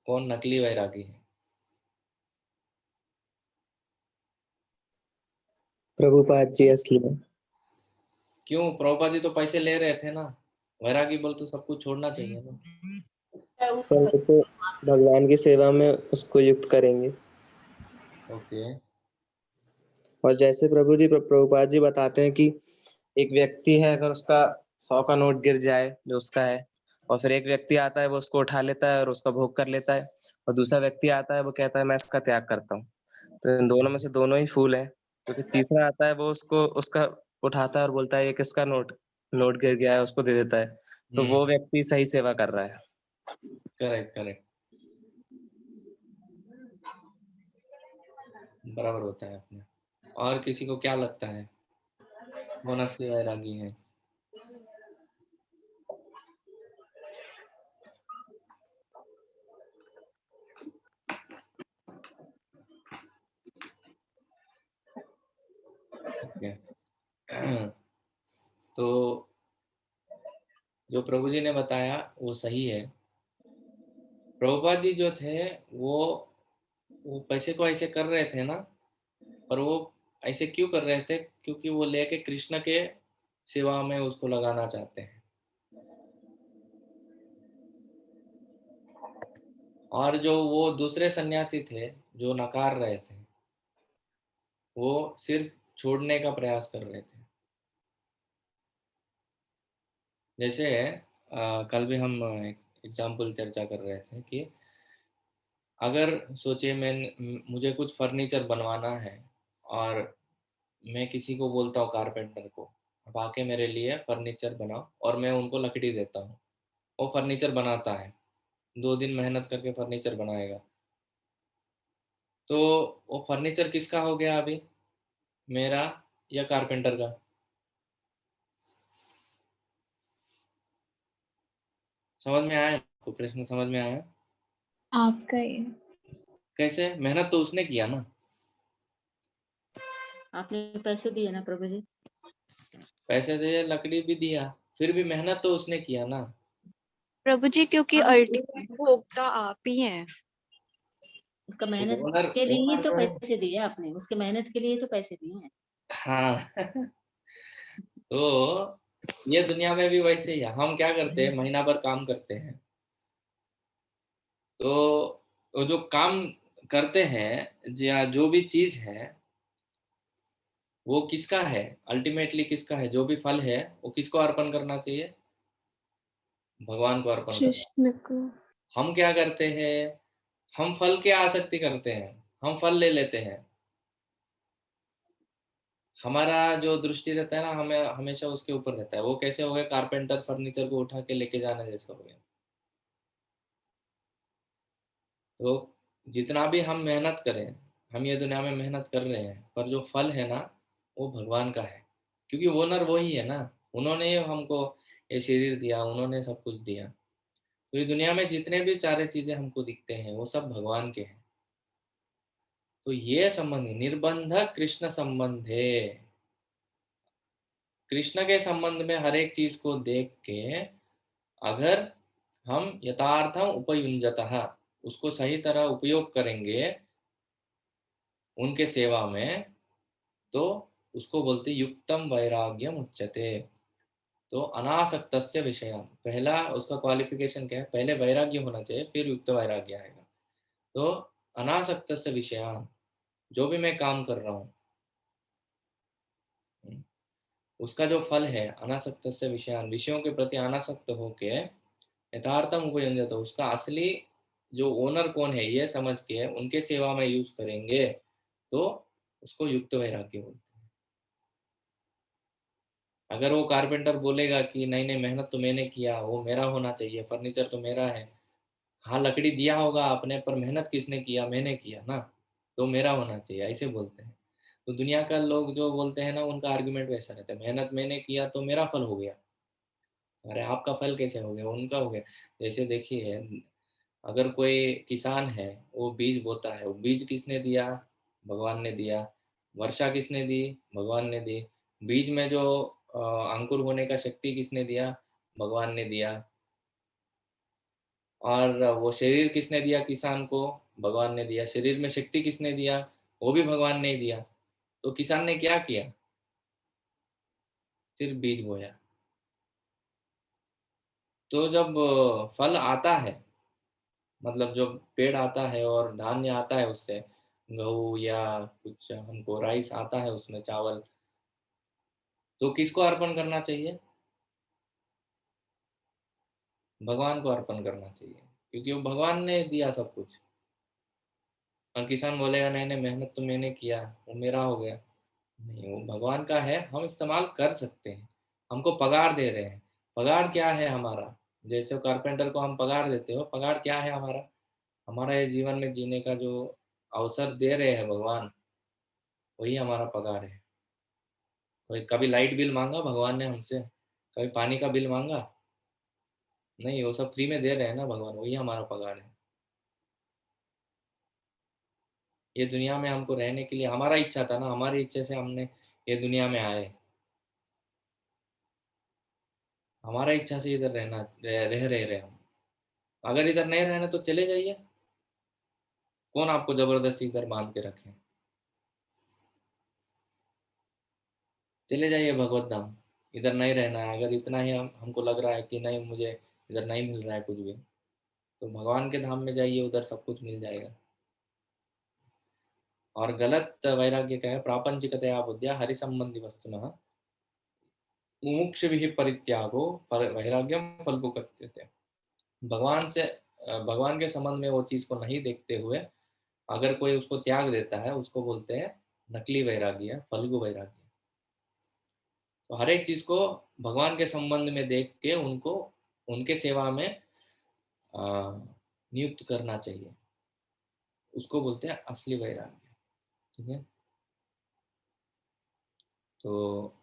कौन नकली वैरागी है? प्रभुपाद जी असली में। क्यों? प्रभुपाद जी तो पैसे ले रहे थे ना, वैरागी बोल तो सब कुछ छोड़ना चाहिए ना। पर वो तो भगवान की सेवा में उसको युक्त करेंगे। ओके। और जैसे प्रभुपाद जी बताते हैं कि एक व्यक्ति है, अगर उसका 100 का नोट गिर जाए जो उसका है, और फिर एक व्यक्ति आता है वो उसको उठा लेता है और उसका भोग कर लेता है, और दूसरा व्यक्ति आता है वो कहता है मैं इसका त्याग करता हूँ, तो इन दोनों में से दोनों ही फूल है। क्योंकि तीसरा आता है वो उसको उसका उठाता है और बोलता है ये किसका नोट गिर गया है, उसको दे देता है, तो वो व्यक्ति सही सेवा कर रहा है। करेक्ट करेक्ट, बराबर होता है अपने। और किसी को क्या लगता है कौन असली वैरागी है? ओके। तो जो प्रभु जी ने बताया वो सही है। प्रभुपाद जी जो थे वो पैसे को ऐसे कर रहे थे ना, पर वो ऐसे क्यों कर रहे थे? क्योंकि वो लेके कृष्ण के सेवा में उसको लगाना चाहते हैं। और जो वो दूसरे सन्यासी थे जो नकार रहे थे, वो सिर्फ छोड़ने का प्रयास कर रहे थे। जैसे कल भी हम एक एग्जाम्पल चर्चा कर रहे थे कि अगर सोचिए मुझे कुछ फर्नीचर बनवाना है और मैं किसी को बोलता हूँ कारपेंटर को, अब आके मेरे लिए फर्नीचर बनाओ, और मैं उनको लकड़ी देता हूँ, वो फर्नीचर बनाता है, 2 दिन मेहनत करके फर्नीचर बनाएगा, तो वो फर्नीचर किसका हो गया अभी, मेरा या कारपेंटर का? समझ में आया आपको? प्रश्न समझ में आया? आपका ही। कैसे? मेहनत तो उसने किया ना। आपने पैसे दिए ना प्रभु जी? पैसे दिए, लकड़ी भी दिया, फिर भी मेहनत तो उसने किया ना। प्रभु जी, क्योंकि हाँ, अल्टीमेट भोक्ता आप ही हैं। उसका मेहनत ओनर के लिए ही ओनर तो को, पैसे दिए आपने, उसके मेहनत के लिए तो पैसे दिए हैं। हाँ। तो ये दुनिया में भी वैसे ही है। हम क्या करते हैं, महीना भर काम करते हैं, तो वो जो काम करते हैं या जो भी चीज है वो किसका है, अल्टीमेटली किसका है? जो भी फल है वो किसको अर्पण करना चाहिए? भगवान को अर्पण करना। कृष्ण को। हम क्या करते हैं, हम फल की आसक्ति करते हैं, हम फल ले लेते हैं। हमारा जो दृष्टि रहता है ना, हमें हमेशा उसके ऊपर रहता है। वो कैसे हो गया? कारपेंटर फर्नीचर को उठा के लेके जाना जैसा हो गया। तो जितना भी हम मेहनत करें, हम ये दुनिया में मेहनत कर रहे हैं, पर जो फल है ना वो भगवान का है, क्योंकि ओनर वही है ना। उन्होंने ही हमको ये शरीर दिया, उन्होंने सब कुछ दिया। तो ये दुनिया में जितने भी सारे चीजें हमको दिखते हैं वो सब भगवान के हैं। तो ये संबंध निर्बंध कृष्ण संबंध है। कृष्ण के संबंध में हर एक चीज को देख के अगर हम यथार्थम उपयुंजतः उसको सही तरह उपयोग करेंगे उनके सेवा में, तो उसको बोलते युक्तम वैराग्यम उच्यते। तो अनासक्तस्य विषय, पहला उसका क्वालिफिकेशन क्या है, पहले वैराग्य होना चाहिए फिर युक्त वैराग्य आएगा। तो अनासक्तस्य विषयान, जो भी मैं काम कर रहा हूँ उसका जो फल है, अनासक्तस्य विषयान, विषयों के प्रति अनासक्त होके यथार्थम उपयुंजते, उसका असली जो ओनर कौन है ये समझ के उनके सेवा में यूज करेंगे, तो उसको युक्त वैराग्य बोलते हैं। अगर वो कारपेंटर बोलेगा कि नहीं नहीं मेहनत तो मैंने किया, वो मेरा होना चाहिए, फर्नीचर तो मेरा है, हाँ लकड़ी दिया होगा आपने पर मेहनत किसने किया, मैंने किया ना, तो मेरा होना चाहिए, ऐसे बोलते हैं। तो दुनिया का लोग जो बोलते हैं ना उनका आर्गुमेंट वैसा रहता है, मेहनत मैंने किया तो मेरा फल हो गया। अरे आपका फल कैसे हो गया, उनका हो गया। जैसे देखिए, अगर कोई किसान है वो बीज बोता है, वो बीज किसने दिया, भगवान ने दिया। वर्षा किसने दी, भगवान ने दी। बीज में जो अंकुर होने का शक्ति किसने दिया, भगवान ने दिया। और वो शरीर किसने दिया किसान को, भगवान ने दिया। शरीर में शक्ति किसने दिया, वो भी भगवान ने ही दिया। तो किसान ने क्या किया, सिर्फ बीज बोया। तो जब फल आता है, मतलब जो पेड़ आता है और धान्य आता है उससे, गेहूं या कुछ हमको राइस आता है उसमें चावल, तो किसको अर्पण करना चाहिए, भगवान को अर्पण करना चाहिए, क्योंकि वो भगवान ने दिया सब कुछ। और किसान बोलेगा नहीं नहीं मेहनत तो मैंने किया, वो मेरा हो गया, नहीं वो भगवान का है, हम इस्तेमाल कर सकते हैं। हमको पगार दे रहे हैं, पगार क्या है हमारा, जैसे कारपेंटर को हम पगार देते हो, पगार क्या है हमारा, हमारा ये जीवन में जीने का जो अवसर दे रहे हैं भगवान, वही हमारा पगार है। कोई कभी लाइट बिल मांगा भगवान ने हमसे, कभी पानी का बिल मांगा, नहीं, वो सब फ्री में दे रहे हैं ना भगवान, वही हमारा पगार है। ये दुनिया में हमको रहने के लिए हमारा इच्छा था ना, हमारी इच्छा से हमने ये दुनिया में आए, हमारा इच्छा से इधर रहना रहे हम। अगर इधर नहीं रहना तो चले जाइए, कौन आपको जबरदस्ती इधर बांध के रखे, चले जाइए भगवत धाम। इधर नहीं रहना है, अगर इतना ही हमको लग रहा है कि नहीं मुझे इधर नहीं मिल रहा है कुछ भी, तो भगवान के धाम में जाइए, उधर सब कुछ मिल जाएगा। और गलत वैराग्य क्या है, प्रापंचिकतया बुद्धिया हरि संबंधी वस्तुनः मुमुक्षुभिः परित्यागो वैराग्यम फल्गुकथ्यते। भगवान से भगवान के संबंध में वो चीज को नहीं देखते हुए अगर कोई उसको त्याग देता है, उसको बोलते हैं नकली वैराग्य, फल्गु वैराग्य। तो हर एक चीज को भगवान के संबंध में देख के उनको उनके सेवा में नियुक्त करना चाहिए, उसको बोलते हैं असली वैराग्य। ठीक है, तो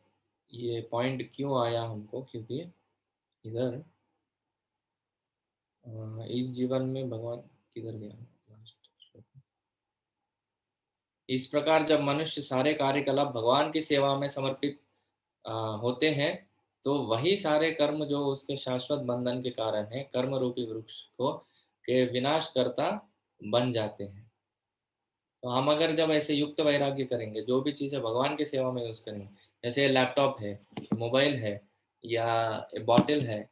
ये पॉइंट क्यों आया हमको, क्योंकि इधर इस जीवन में भगवान किधर गया, इस प्रकार जब मनुष्य सारे कार्यकलाप भगवान की सेवा में समर्पित होते हैं, तो वही सारे कर्म जो उसके शाश्वत बंधन के कारण है, कर्म रूपी वृक्ष को के विनाश करता बन जाते हैं। तो हम अगर जब ऐसे युक्त वैराग्य करेंगे, जो भी चीज़ें भगवान की सेवा में यूज करेंगे, जैसे लैपटॉप है, मोबाइल है, या बॉटल है,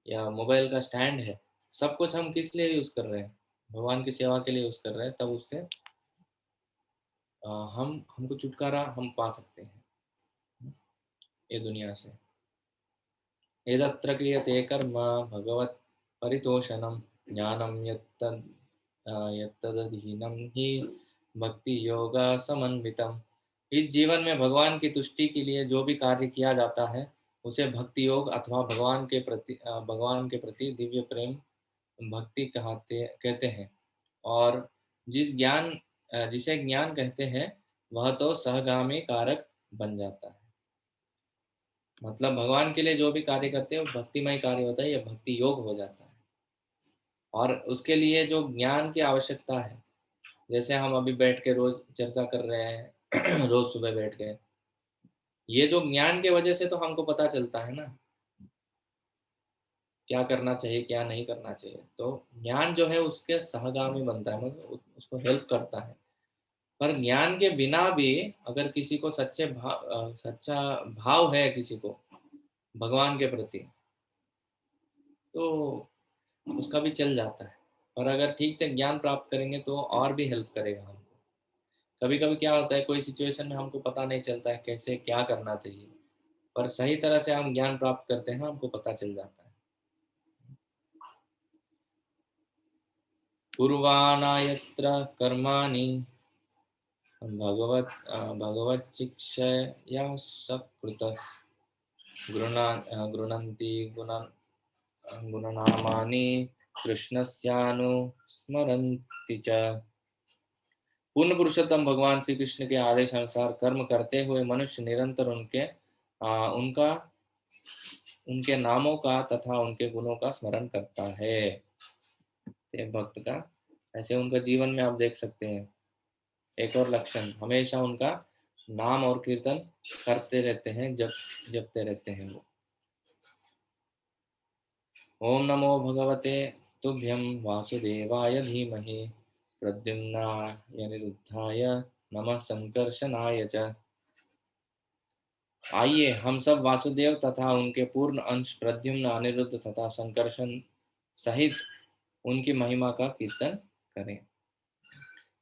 या मोबाइल का स्टैंड है, सब कुछ हम किस लिए यूज कर रहे हैं, भगवान की सेवा के लिए यूज कर रहे हैं, तब उससे हमको छुटकारा हम पा सकते हैं ये दुनिया से। यदत्र क्रियते कर्म भगवत् परितोषणं ज्ञानं यत्तदधीनं हि भक्ति योगा समन्वितम। इस जीवन में भगवान की तुष्टि के लिए जो भी कार्य किया जाता है उसे भक्ति योग अथवा भगवान के प्रति दिव्य प्रेम भक्ति कहते हैं। और जिसे ज्ञान कहते हैं वह तो सहगामी कारक बन जाता है। मतलब भगवान के लिए जो भी कार्य करते हैं वो भक्तिमय कार्य होता है, या भक्ति योग हो जाता है। और उसके लिए जो ज्ञान की आवश्यकता है, जैसे हम अभी बैठ के रोज चर्चा कर रहे हैं रोज सुबह बैठ के, ये जो ज्ञान के वजह से तो हमको पता चलता है ना क्या करना चाहिए क्या नहीं करना चाहिए। तो ज्ञान जो है उसके सहगामी बनता है, मतलब उसको हेल्प करता है। पर ज्ञान के बिना भी अगर किसी को सच्चा भाव है किसी को भगवान के प्रति, तो उसका भी चल जाता है। और अगर ठीक से ज्ञान प्राप्त करेंगे तो और भी हेल्प करेगा हमको। कभी कभी क्या होता है, कोई सिचुएशन में हमको पता नहीं चलता है कैसे क्या करना चाहिए, पर सही तरह से हम ज्ञान प्राप्त करते हैं, हमको पता चल जाता है। कुर्वाणायत्र कर्माणि भगवच्चिक्षया सकृतः गृह्णन्ति गुणनामानि कृष्णस्यानुस्मरन्ति च। पूर्ण पुरुषोत्तम भगवान श्री कृष्ण के आदेश अनुसार कर्म करते हुए मनुष्य निरंतर उनके नामों का तथा उनके गुणों का स्मरण करता है। एक भक्त का ऐसे उनका जीवन में आप देख सकते हैं एक और लक्षण, हमेशा उनका नाम और कीर्तन करते रहते हैं, जपते रहते हैं वो। ओम नमो भगवते तुभ्यं वासुदेवाय धीमहि प्रद्युम्नाय निरुद्धाय नमः संकर्षणाय च। आइए हम सब वासुदेव तथा उनके पूर्ण अंश प्रद्युम्न, अनिरुद्ध तथा संकर्षण सहित उनकी महिमा का कीर्तन करें।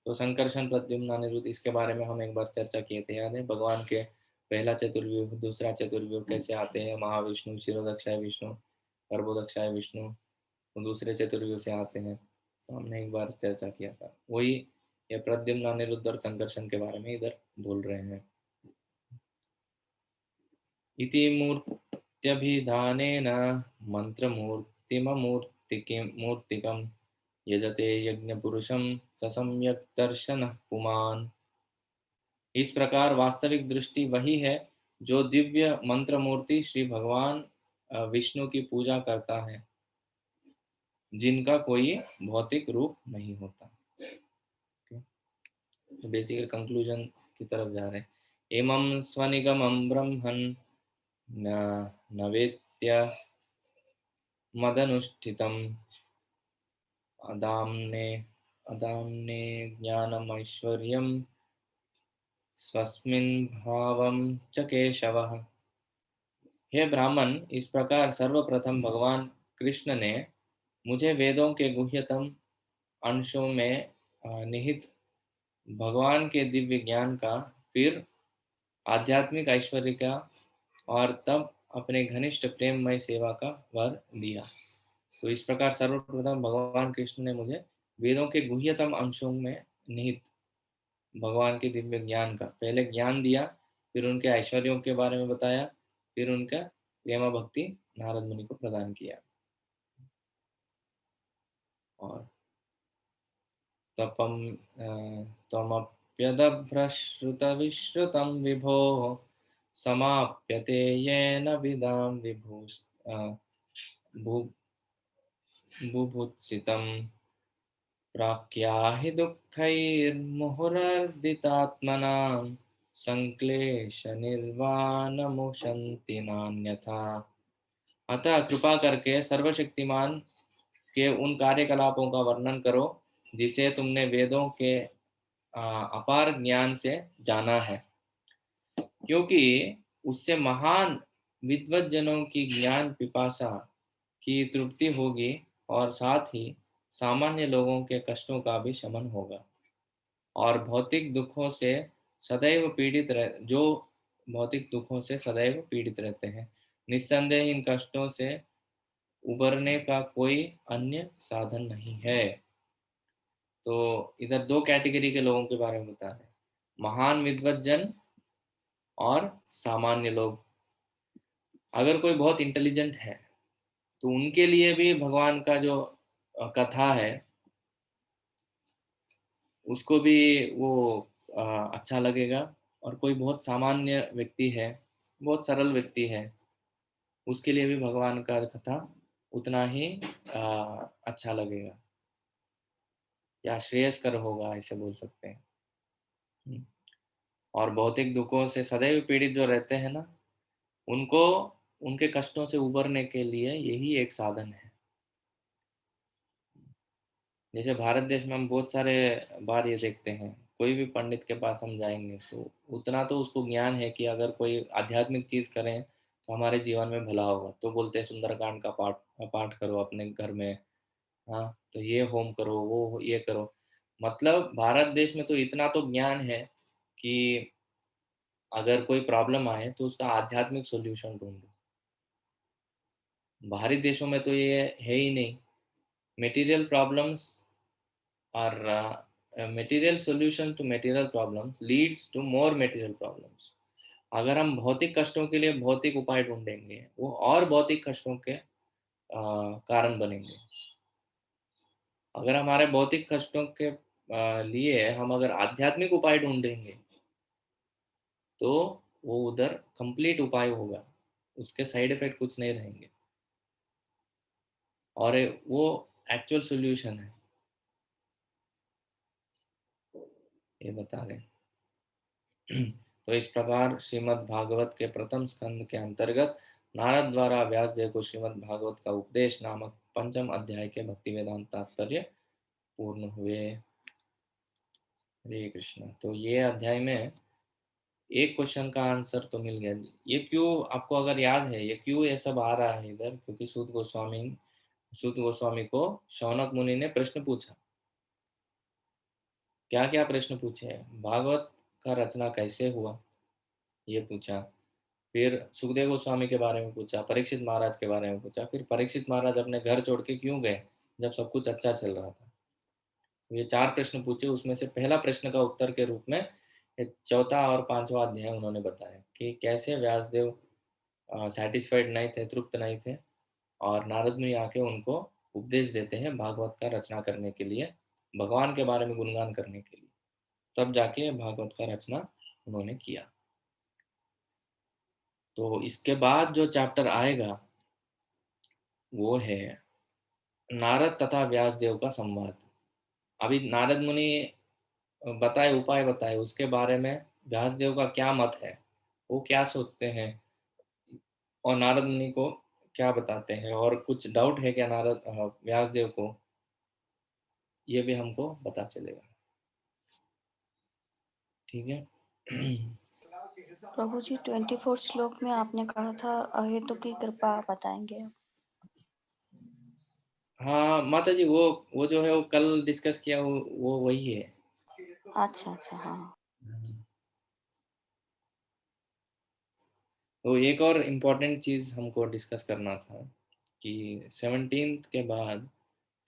तो संकर्षण, प्रद्युम्न, अनिरुद्ध, इसके बारे में हम एक बार चर्चा किए थे, याद है? भगवान के पहला चतुर्व्यूह, दूसरा चतुर्व्यूह कैसे आते हैं। महाविष्णु, शिरोदक्षाय विष्णु, गर्भोदक्षाय विष्णु, तो दूसरे चतुर्व्यूह से आते हैं। तो हमने एक बार चर्चा किया था, वही ये प्रद्युम्न, अनिरुद्ध और संकर्षण के बारे में इधर बोल रहे हैं। इति मूर्त्यभिधानेन मंत्रमूर्तिकं यजते यज्ञपुरुषं स सम्यक् दर्शनः पुमान्। इस प्रकार वास्तविक दृष्टि वही है जो दिव्य मंत्र मूर्ति श्री भगवान विष्णु की पूजा करता है, जिनका कोई भौतिक रूप नहीं होता। बेसिकली कंक्लूजन की तरफ जा रहे हैं। एमं स्वनिगमं ब्रह्मन् न वेत्य मदनुष्ठितम् अदाम्ने ज्ञानमैश्वर्यं स्वस्मिन् भावं च केशवः। हे ब्राह्मण, इस प्रकार सर्वप्रथम भगवान कृष्ण ने मुझे वेदों के गुह्यतम अंशों में निहित भगवान के दिव्य ज्ञान का, फिर आध्यात्मिक ऐश्वर्य का, और तब अपने घनिष्ठ प्रेममय सेवा का वर दिया। तो इस प्रकार सर्वप्रथम भगवान कृष्ण ने मुझे वेदों के गुह्यतम अंशों में निहित भगवान के दिव्य ज्ञान का पहले ज्ञान दिया, फिर उनके ऐश्वर्यों के बारे में बताया, फिर उनका प्रेम भक्ति नारद मुनि को प्रदान किया। और तपम त्वमप्यदभ्रश्रुतविश्रुतं विभो समाप्यते येन विदां बुभुत्सितं प्राक्याहि दुःखैर्मुहुरर्दितात्मनां संक्लेशनिर्वाणमुशन्ति नान्यथा। अतः कृपा करके सर्वशक्तिमान के उन कार्यकलापों का वर्णन करो जिसे तुमने वेदों के अपार ज्ञान से जाना है, क्योंकि उससे महान विद्वज्जनों की ज्ञान पिपासा की तृप्ति होगी और साथ ही सामान्य लोगों के कष्टों का भी शमन होगा। और भौतिक दुखों से सदैव पीड़ित रहते हैं, निस्संदेह इन कष्टों से उबरने का कोई अन्य साधन नहीं है। तो इधर दो कैटेगरी के लोगों के बारे में बता रहे हैं, महान विद्वज्जन और सामान्य लोग। अगर कोई बहुत इंटेलिजेंट है तो उनके लिए भी भगवान का जो कथा है उसको भी वो अच्छा लगेगा। और कोई बहुत सामान्य व्यक्ति है, बहुत सरल व्यक्ति है, उसके लिए भी भगवान का कथा उतना ही अच्छा लगेगा या श्रेयस्कर होगा, ऐसे बोल सकते हैं। और भौतिक दुखों से सदैव पीड़ित जो रहते हैं ना, उनको उनके कष्टों से उबरने के लिए यही एक साधन है। जैसे भारत देश में हम बहुत सारे बार ये देखते हैं, कोई भी पंडित के पास हम जाएंगे तो उतना तो उसको ज्ञान है कि अगर कोई आध्यात्मिक चीज करें तो हमारे जीवन में भला होगा, तो बोलते हैं सुंदरकांड का पाठ पाठ करो अपने घर में। हाँ, तो ये होम करो, वो ये करो। मतलब भारत देश में तो इतना तो ज्ञान है कि अगर कोई प्रॉब्लम आए तो उसका आध्यात्मिक सॉल्यूशन ढूंढो। बाहरी देशों में तो ये है ही नहीं। मटेरियल प्रॉब्लम्स और material solution to material problems leads to more material problems। अगर हम भौतिक कष्टों के लिए भौतिक उपाय ढूंढेंगे, वो और भौतिक कष्टों के कारण बनेंगे। अगर हमारे भौतिक कष्टों के लिए हम अगर आध्यात्मिक उपाय ढूंढेंगे तो वो उधर कंप्लीट उपाय होगा, उसके साइड इफेक्ट कुछ नहीं रहेंगे और वो एक्चुअल सॉल्यूशन है, ये बता रहे हैं। तो इस प्रकार श्रीमद् भागवत के प्रथम स्कंद के अंतर्गत नारद द्वारा व्यासदेव को श्रीमद् भागवत का उपदेश नामक पंचम अध्याय के भक्ति वेदांत तात्पर्य पूर्ण हुए। हरे कृष्ण। तो ये अध्याय में एक क्वेश्चन का आंसर तो मिल गया। ये क्यों, आपको अगर याद है ये क्यों ये सब आ रहा है इधर, क्योंकि सूत गोस्वामी को शौनक मुनि ने प्रश्न पूछा। क्या क्या प्रश्न पूछे? भागवत का रचना कैसे हुआ ये पूछा, फिर सुखदेव गोस्वामी के बारे में पूछा, परीक्षित महाराज के बारे में पूछा, फिर परीक्षित महाराज अपने घर छोड़ के क्यों गए जब सब कुछ अच्छा चल रहा था। तो ये चार प्रश्न पूछे, उसमें से पहला प्रश्न का उत्तर के रूप में चौथा और पांचवा अध्याय उन्होंने बताया कि कैसे व्यासदेव सेटिस्फाइड नहीं थे, तृप्त नहीं थे, और नारद मुनि आके उनको उपदेश देते हैं भागवत का रचना करने के लिए, भगवान के बारे में गुणगान करने के लिए। तब जाके भागवत का रचना उन्होंने किया। तो इसके बाद जो चैप्टर आएगा वो है नारद तथा व्यासदेव का संवाद। अभी नारद मुनि बताए, उपाय बताए, उसके बारे में व्यासदेव का क्या मत है, वो क्या सोचते हैं, और नारद मुनि को क्या बताते हैं, और कुछ डाउट है क्या नारद व्यासदेव को, ये भी हमको पता चलेगा। ठीक है। प्रभु जी 24 श्लोक में आपने कहा था अहेतु की कृपा बताएंगे। हाँ माता जी, वो जो है वो कल डिस्कस किया, वो वही है। अच्छा अच्छा, हाँ। तो एक और इम्पोर्टेंट चीज़ हमको डिस्कस करना था कि 17th के बाद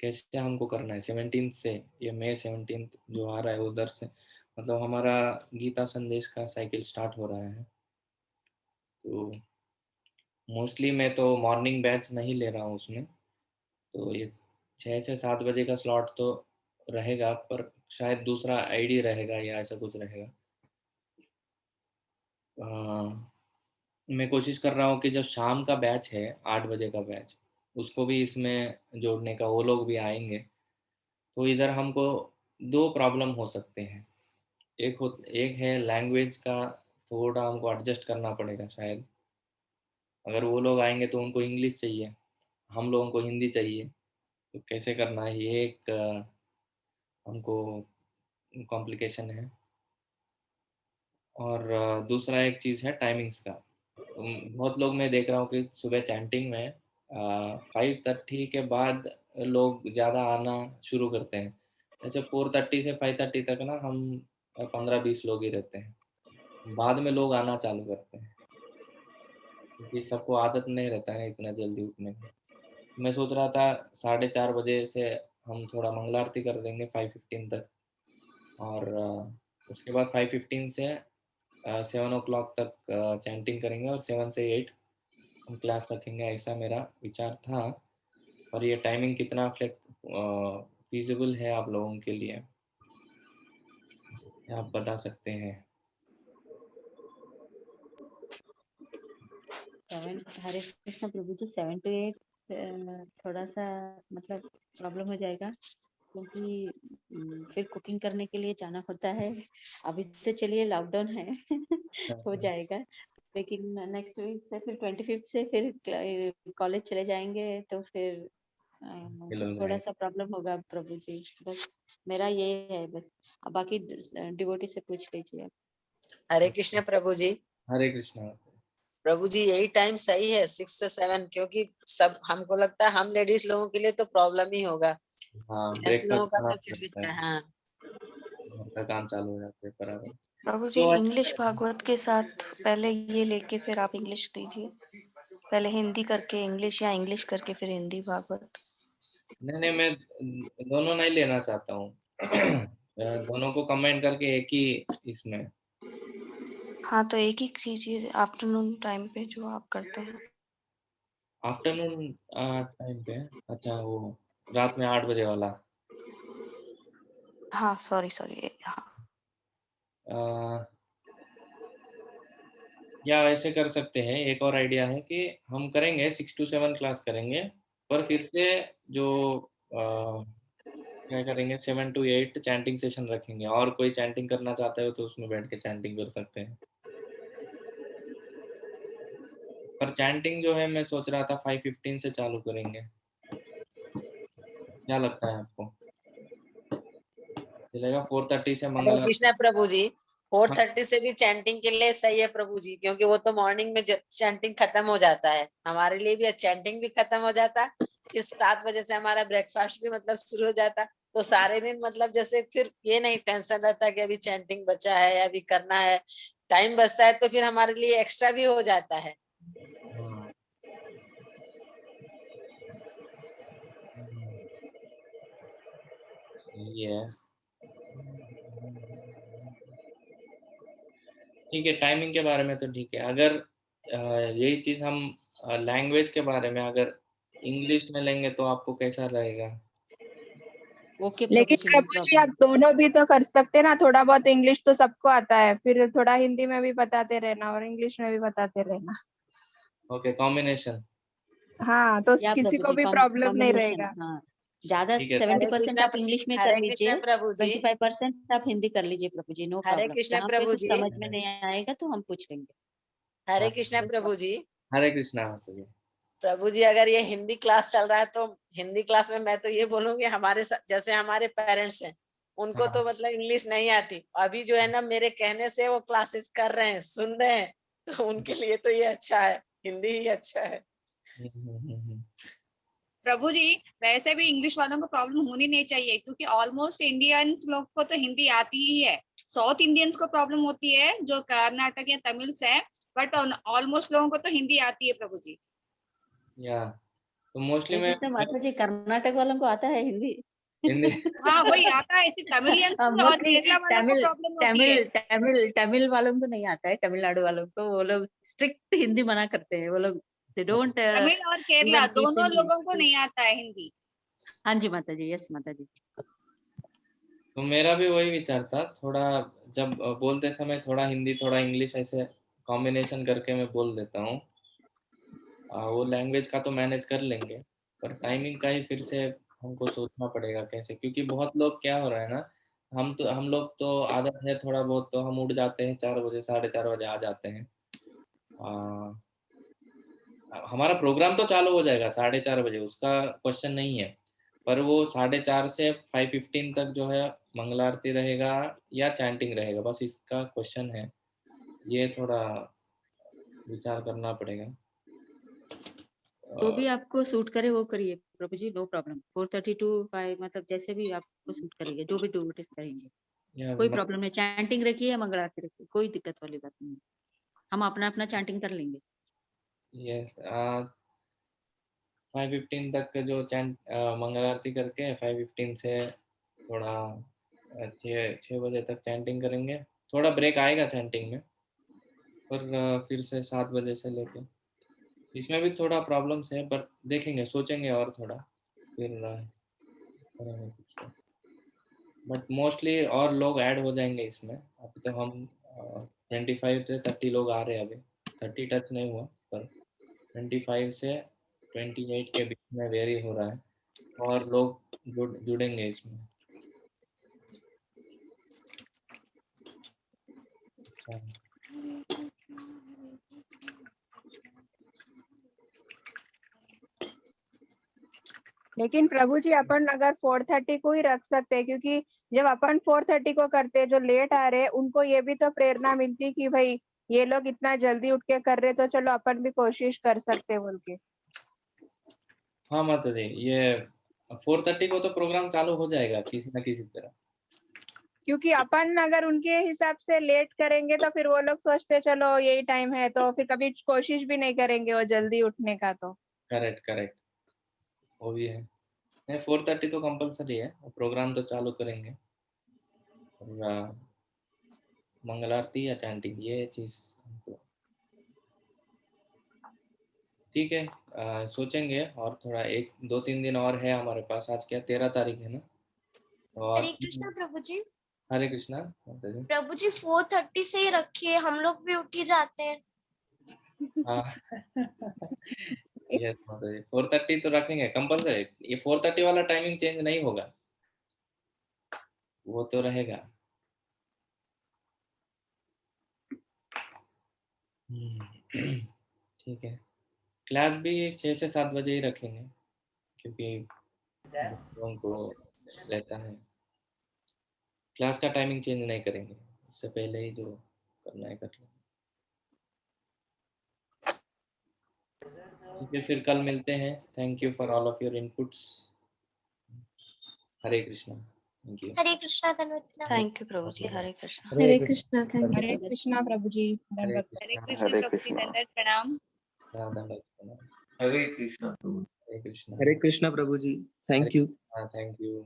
कैसे हमको करना है। 17th से, ये मई 17th जो आ रहा है उधर से, मतलब हमारा गीता संदेश का साइकिल स्टार्ट हो रहा है। तो मोस्टली मैं तो मॉर्निंग बैच नहीं ले रहा हूँ उसमें, तो ये 6 से 7 बजे का स्लॉट तो रहेगा, पर शायद दूसरा आईडी रहेगा या ऐसा कुछ रहेगा। मैं कोशिश कर रहा हूँ कि जो शाम का बैच है 8 बजे का बैच, उसको भी इसमें जोड़ने का, वो लोग भी आएंगे। तो इधर हमको दो प्रॉब्लम हो सकते हैं। एक है लैंग्वेज का, थोड़ा हमको एडजस्ट करना पड़ेगा शायद। अगर वो लोग आएंगे तो उनको इंग्लिश चाहिए, हम लोगों को हिंदी चाहिए, तो कैसे करना है, ये एक हमको कॉम्प्लिकेशन है। और दूसरा एक चीज़ है टाइमिंग्स का। तो बहुत लोग मैं देख रहा हूँ कि सुबह चैंटिंग में 5:30 के बाद लोग ज़्यादा आना शुरू करते हैं। जैसे 4:30 से 5:30 तक ना हम 15-20 लोग ही रहते हैं, बाद में लोग आना चालू करते हैं क्योंकि सबको आदत नहीं रहता है इतना जल्दी उठने का। मैं सोच रहा था 4:30 बजे से हम थोड़ा मंगला आरती कर देंगे 5:15 तक, और उसके बाद 5:15 से 7 o'clock तक चैंटिंग करेंगे, और 7 से 8 हम क्लास रखेंगे, ऐसा मेरा विचार था। और ये टाइमिंग कितना फीजिबल है आप लोगों के लिए, आप बता सकते हैं? हरे कृष्ण प्रभु जी 7 to 8 थोड़ा सा मतलब प्रॉब्लम हो जाएगा, क्योंकि फिर कुकिंग करने के लिए जाना होता है। अभी तो चलिए लॉकडाउन है हो जाएगा, लेकिन नेक्स्ट वीक से फिर 25 से फिर कॉलेज चले जाएंगे, तो फिर मुश्किल हो थोड़ा जाएगा। सा प्रॉब्लम होगा प्रभु जी। बस मेरा ये है बस। अब बाकी डिवोटी से पूछ लीजिए। हरे कृष्ण प्रभु जी। हरे कृष्णा। प्रभु जी यही टाइम सही है 6 से 7, क्योंकि सब हमको लगता है हम लेडीज लोगों के लिए तो प्रॉब्लम ही होगा, हाँ, जेंट्स ब्रेकफास्ट लोगों का खाना तो फिर भी पड़ता है, हाँ। घर का काम चालू हो जाते हैं बराबर। प्रभु जी तो इंग्लिश भागवत के साथ पहले ये लेके फिर आप इंग्लिश दीजिए, पहले हिंदी करके इंग्लिश या इंग्लिश करके फिर हिंदी भागवत। नहीं, मैं दोनों नहीं लेना चाहता हूँ दोनों को कंबाइन करके एक ही इसमें। हाँ तो एक ही कीजिए आफ्टरनून टाइम पे जो आप करते हैं। आफ्टरनून टाइम पे? अच्छा, वो रात में 8 बजे वाला। हाँ सॉरी हाँ अ, या ऐसे कर सकते हैं, एक और आइडिया है कि हम करेंगे 6 to 7 क्लास करेंगे, पर फिर से जो क्या करेंगे 7 to 8 चैंटिंग सेशन रखेंगे, और कोई चैंटिंग करना चाहता है तो उसमें बैठ के चैंटिंग कर सकते हैं। पर चैंटिंग जो है मैं सोच रहा था 5:15 से चालू करेंगे, क्या लगता है आपको? चलेगा? 4:30 से हरे मंगल कृष्ण आरती। प्रभु जी, हाँ, 4:30 से भी चैंटिंग के लिए सही है प्रभु जी, क्योंकि वो तो मॉर्निंग में चैंटिंग खत्म हो जाता है, हमारे लिए भी चैंटिंग भी खत्म हो जाता, फिर 7 बजे से हमारा ब्रेकफास्ट भी मतलब शुरू हो जाता, तो सारे दिन मतलब जैसे फिर ये नहीं टेंशन रहता कि अभी चैंटिंग बचा है या अभी करना है, टाइम बचता है तो फिर हमारे लिए एक्स्ट्रा भी हो जाता है। हाँ। हम्म, सही है। ठीक है, टाइमिंग के बारे में तो ठीक है। अगर यही चीज हम लैंग्वेज के बारे में अगर इंग्लिश में लेंगे तो आपको कैसा रहेगा? ओके लेकिन प्रभु जी, नो प्रभु जी आप प्रॉब्लम। दोनों भी तो कर सकते ना, थोड़ा बहुत इंग्लिश तो सबको आता है, फिर थोड़ा हिंदी में भी बताते रहना और इंग्लिश में भी बताते रहना। Okay, combination. हाँ तो या किसी प्रभु को जी भी प्रॉब्लम नहीं कॉम्बिनेशन, रहेगा। हाँ। ज्यादा ठीक है। 70% आप इंग्लिश में कर हरे कृष्ण लीजिए, प्रभु जी। 25% आप हिंदी कर लीजिए प्रभु जी, नो हरे प्रॉब्लम। कृष्ण जहाँ पे प्रभु कुछ जी। समझ में नहीं आएगा तो हम पूछ लेंगे। हरे हाँ, कृष्ण प्रभु जी। हरे कृष्णा जी। प्रभु जी अगर ये हिंदी क्लास चल रहा है तो हिंदी क्लास में मैं तो ये बोलूंगी हमारे जैसे हमारे पेरेंट्स हैं उनको हाँ। तो मतलब इंग्लिश नहीं आती, अभी जो है ना मेरे कहने से वो क्लासेस कर रहे हैं, सुन रहे हैं, तो उनके लिए तो ये अच्छा है, हिंदी ही अच्छा है। हम्म। प्रभु जी वैसे भी इंग्लिश वालों को प्रॉब्लम होनी नहीं चाहिए, क्योंकि ऑलमोस्ट इंडियंस लोग को तो हिंदी आती ही है। साउथ इंडियंस को प्रॉब्लम होती है जो कर्नाटक या तमिल से है, बट ऑलमोस्ट लोगों को तो हिंदी आती है प्रभु जी। या तो मोस्टली हरे मैं कृष्ण माता जी, कर्नाटक वालों को आता है हिंदी? हिंदी हाँ वही आता है, ऐसे तमिलियंस और मोस्टली केरला वालों को तमिल प्रॉब्लम होती है। तमिल तमिल तमिल वालों को नहीं आता है, तमिलनाडु वालों को, वो लोग स्ट्रिक्ट हिंदी मना करते हैं, वो लोग दे डोंट तमिल और केरला इवन कीप दोनों इन लोगों को स्कूल। नहीं आता है हिंदी। हाँ जी माता जी, यस माता जी। तो मेरा भी वही विचार था, थोड़ा जब बोलते समय थोड़ा हिंदी थोड़ा इंग्लिश ऐसे कॉम्बिनेशन करके मैं बोल देता हूँ। वो लैंग्वेज का तो मैनेज कर लेंगे, पर टाइमिंग का ही फिर से हमको सोचना पड़ेगा कैसे, क्योंकि बहुत लोग क्या हो रहा है ना, हम लोग तो आदत है थोड़ा बहुत तो हम उठ जाते हैं 4 बजे 4:30 बजे आ जाते हैं। आ, हमारा प्रोग्राम तो चालू हो जाएगा 4:30 बजे, उसका क्वेश्चन नहीं है, पर वो 4:30 से 5:15 तक जो है मंगल आरती रहेगा या चैंटिंग रहेगा, बस इसका क्वेश्चन है, ये थोड़ा विचार करना पड़ेगा। जो भी आपको सूट करे वो करिए प्रभु जी, नो प्रॉब्लम। 4:30 to 5 मतलब जैसे भी आपको सूट करेंगे, जो भी डिवोटीज करेंगे, या कोई प्रॉब्लम नहीं। चैंटिंग रखिए या मंगल आरती रखिए, कोई दिक्कत वाली बात नहीं है। हम अपना अपना चैंटिंग कर लेंगे। यस 5:15 तक जो मंगल आरती करके 5:15 से थोड़ा 6 बजे तक चैंटिंग करेंगे, थोड़ा ब्रेक आएगा चैंटिंग में, पर फिर से 7 बजे से लेके इसमें भी थोड़ा प्रॉब्लम्स है, पर देखेंगे सोचेंगे और थोड़ा फिर करेंगे कुछ तो। बट मोस्टली और लोग ऐड हो जाएंगे इसमें। अभी तो हम 25 से 30 लोग आ रहे हैं, अभी 30 टच नहीं हुआ, पर 25 से 28 के बीच में वेरी हो रहा है, और लोग जुड़ेंगे इसमें। अच्छा, लेकिन प्रभु जी अपन अगर 4:30 को ही रख सकते हैं, क्योंकि जब अपन 4:30 को करते हैं, जो लेट आ रहे हैं उनको ये भी तो प्रेरणा मिलती कि भाई ये लोग इतना जल्दी उठ के कर रहे, तो चलो अपन भी कोशिश कर सकते हैं बोल के। हाँ माता जी, ये 4:30 को तो प्रोग्राम चालू हो जाएगा किसी न किसी तरह। क्योंकि अपन अगर उनके हिसाब से लेट करेंगे तो फिर वो लोग सोचते चलो यही टाइम है, तो फिर कभी कोशिश भी नहीं करेंगे वो जल्दी उठने का। तो करेक्ट करेक्ट, वो भी है। नहीं, 4:30 तो कंपलसरी है, प्रोग्राम तो चालू करेंगे। और मंगल आरती या चैंटिंग, ये चीज हमको ठीक है। सोचेंगे, और थोड़ा 1-2-3 दिन और है हमारे पास। आज क्या 13 तारीख है ना? और हरे कृष्णा प्रभु जी। हरे कृष्णा माता जी। प्रभु जी 4:30 से ही रखिए, हम लोग भी उठ ही जाते हैं। हाँ यस माता जी, 4:30 तो रखेंगे कंपलसरी। ये 4:30 वाला टाइमिंग चेंज नहीं होगा, वो तो रहेगा। ठीक है। क्लास भी 6 से 7 बजे ही रखेंगे, क्योंकि बच्चों को रहता है। क्लास का टाइमिंग चेंज नहीं करेंगे, उससे पहले ही जो करना है कर लेंगे। ठीक है, फिर कल मिलते हैं। Thank you for all of your inputs. Hare Krishna. Thank you. Hare Krishna धन्यवाद। थैंक यू प्रभु जी। हरे कृष्णा। Hare Krishna, thank Hare you. कृष्णा प्रभु जी, हरे दंडवत। हरे कृष्णा। कृष्ण प्रभु जी, दंडवत प्रणाम। हरे कृष्णा प्रभु। हरे कृष्णा। हरे कृष्णा प्रभु जी, थैंक यू। Thank you.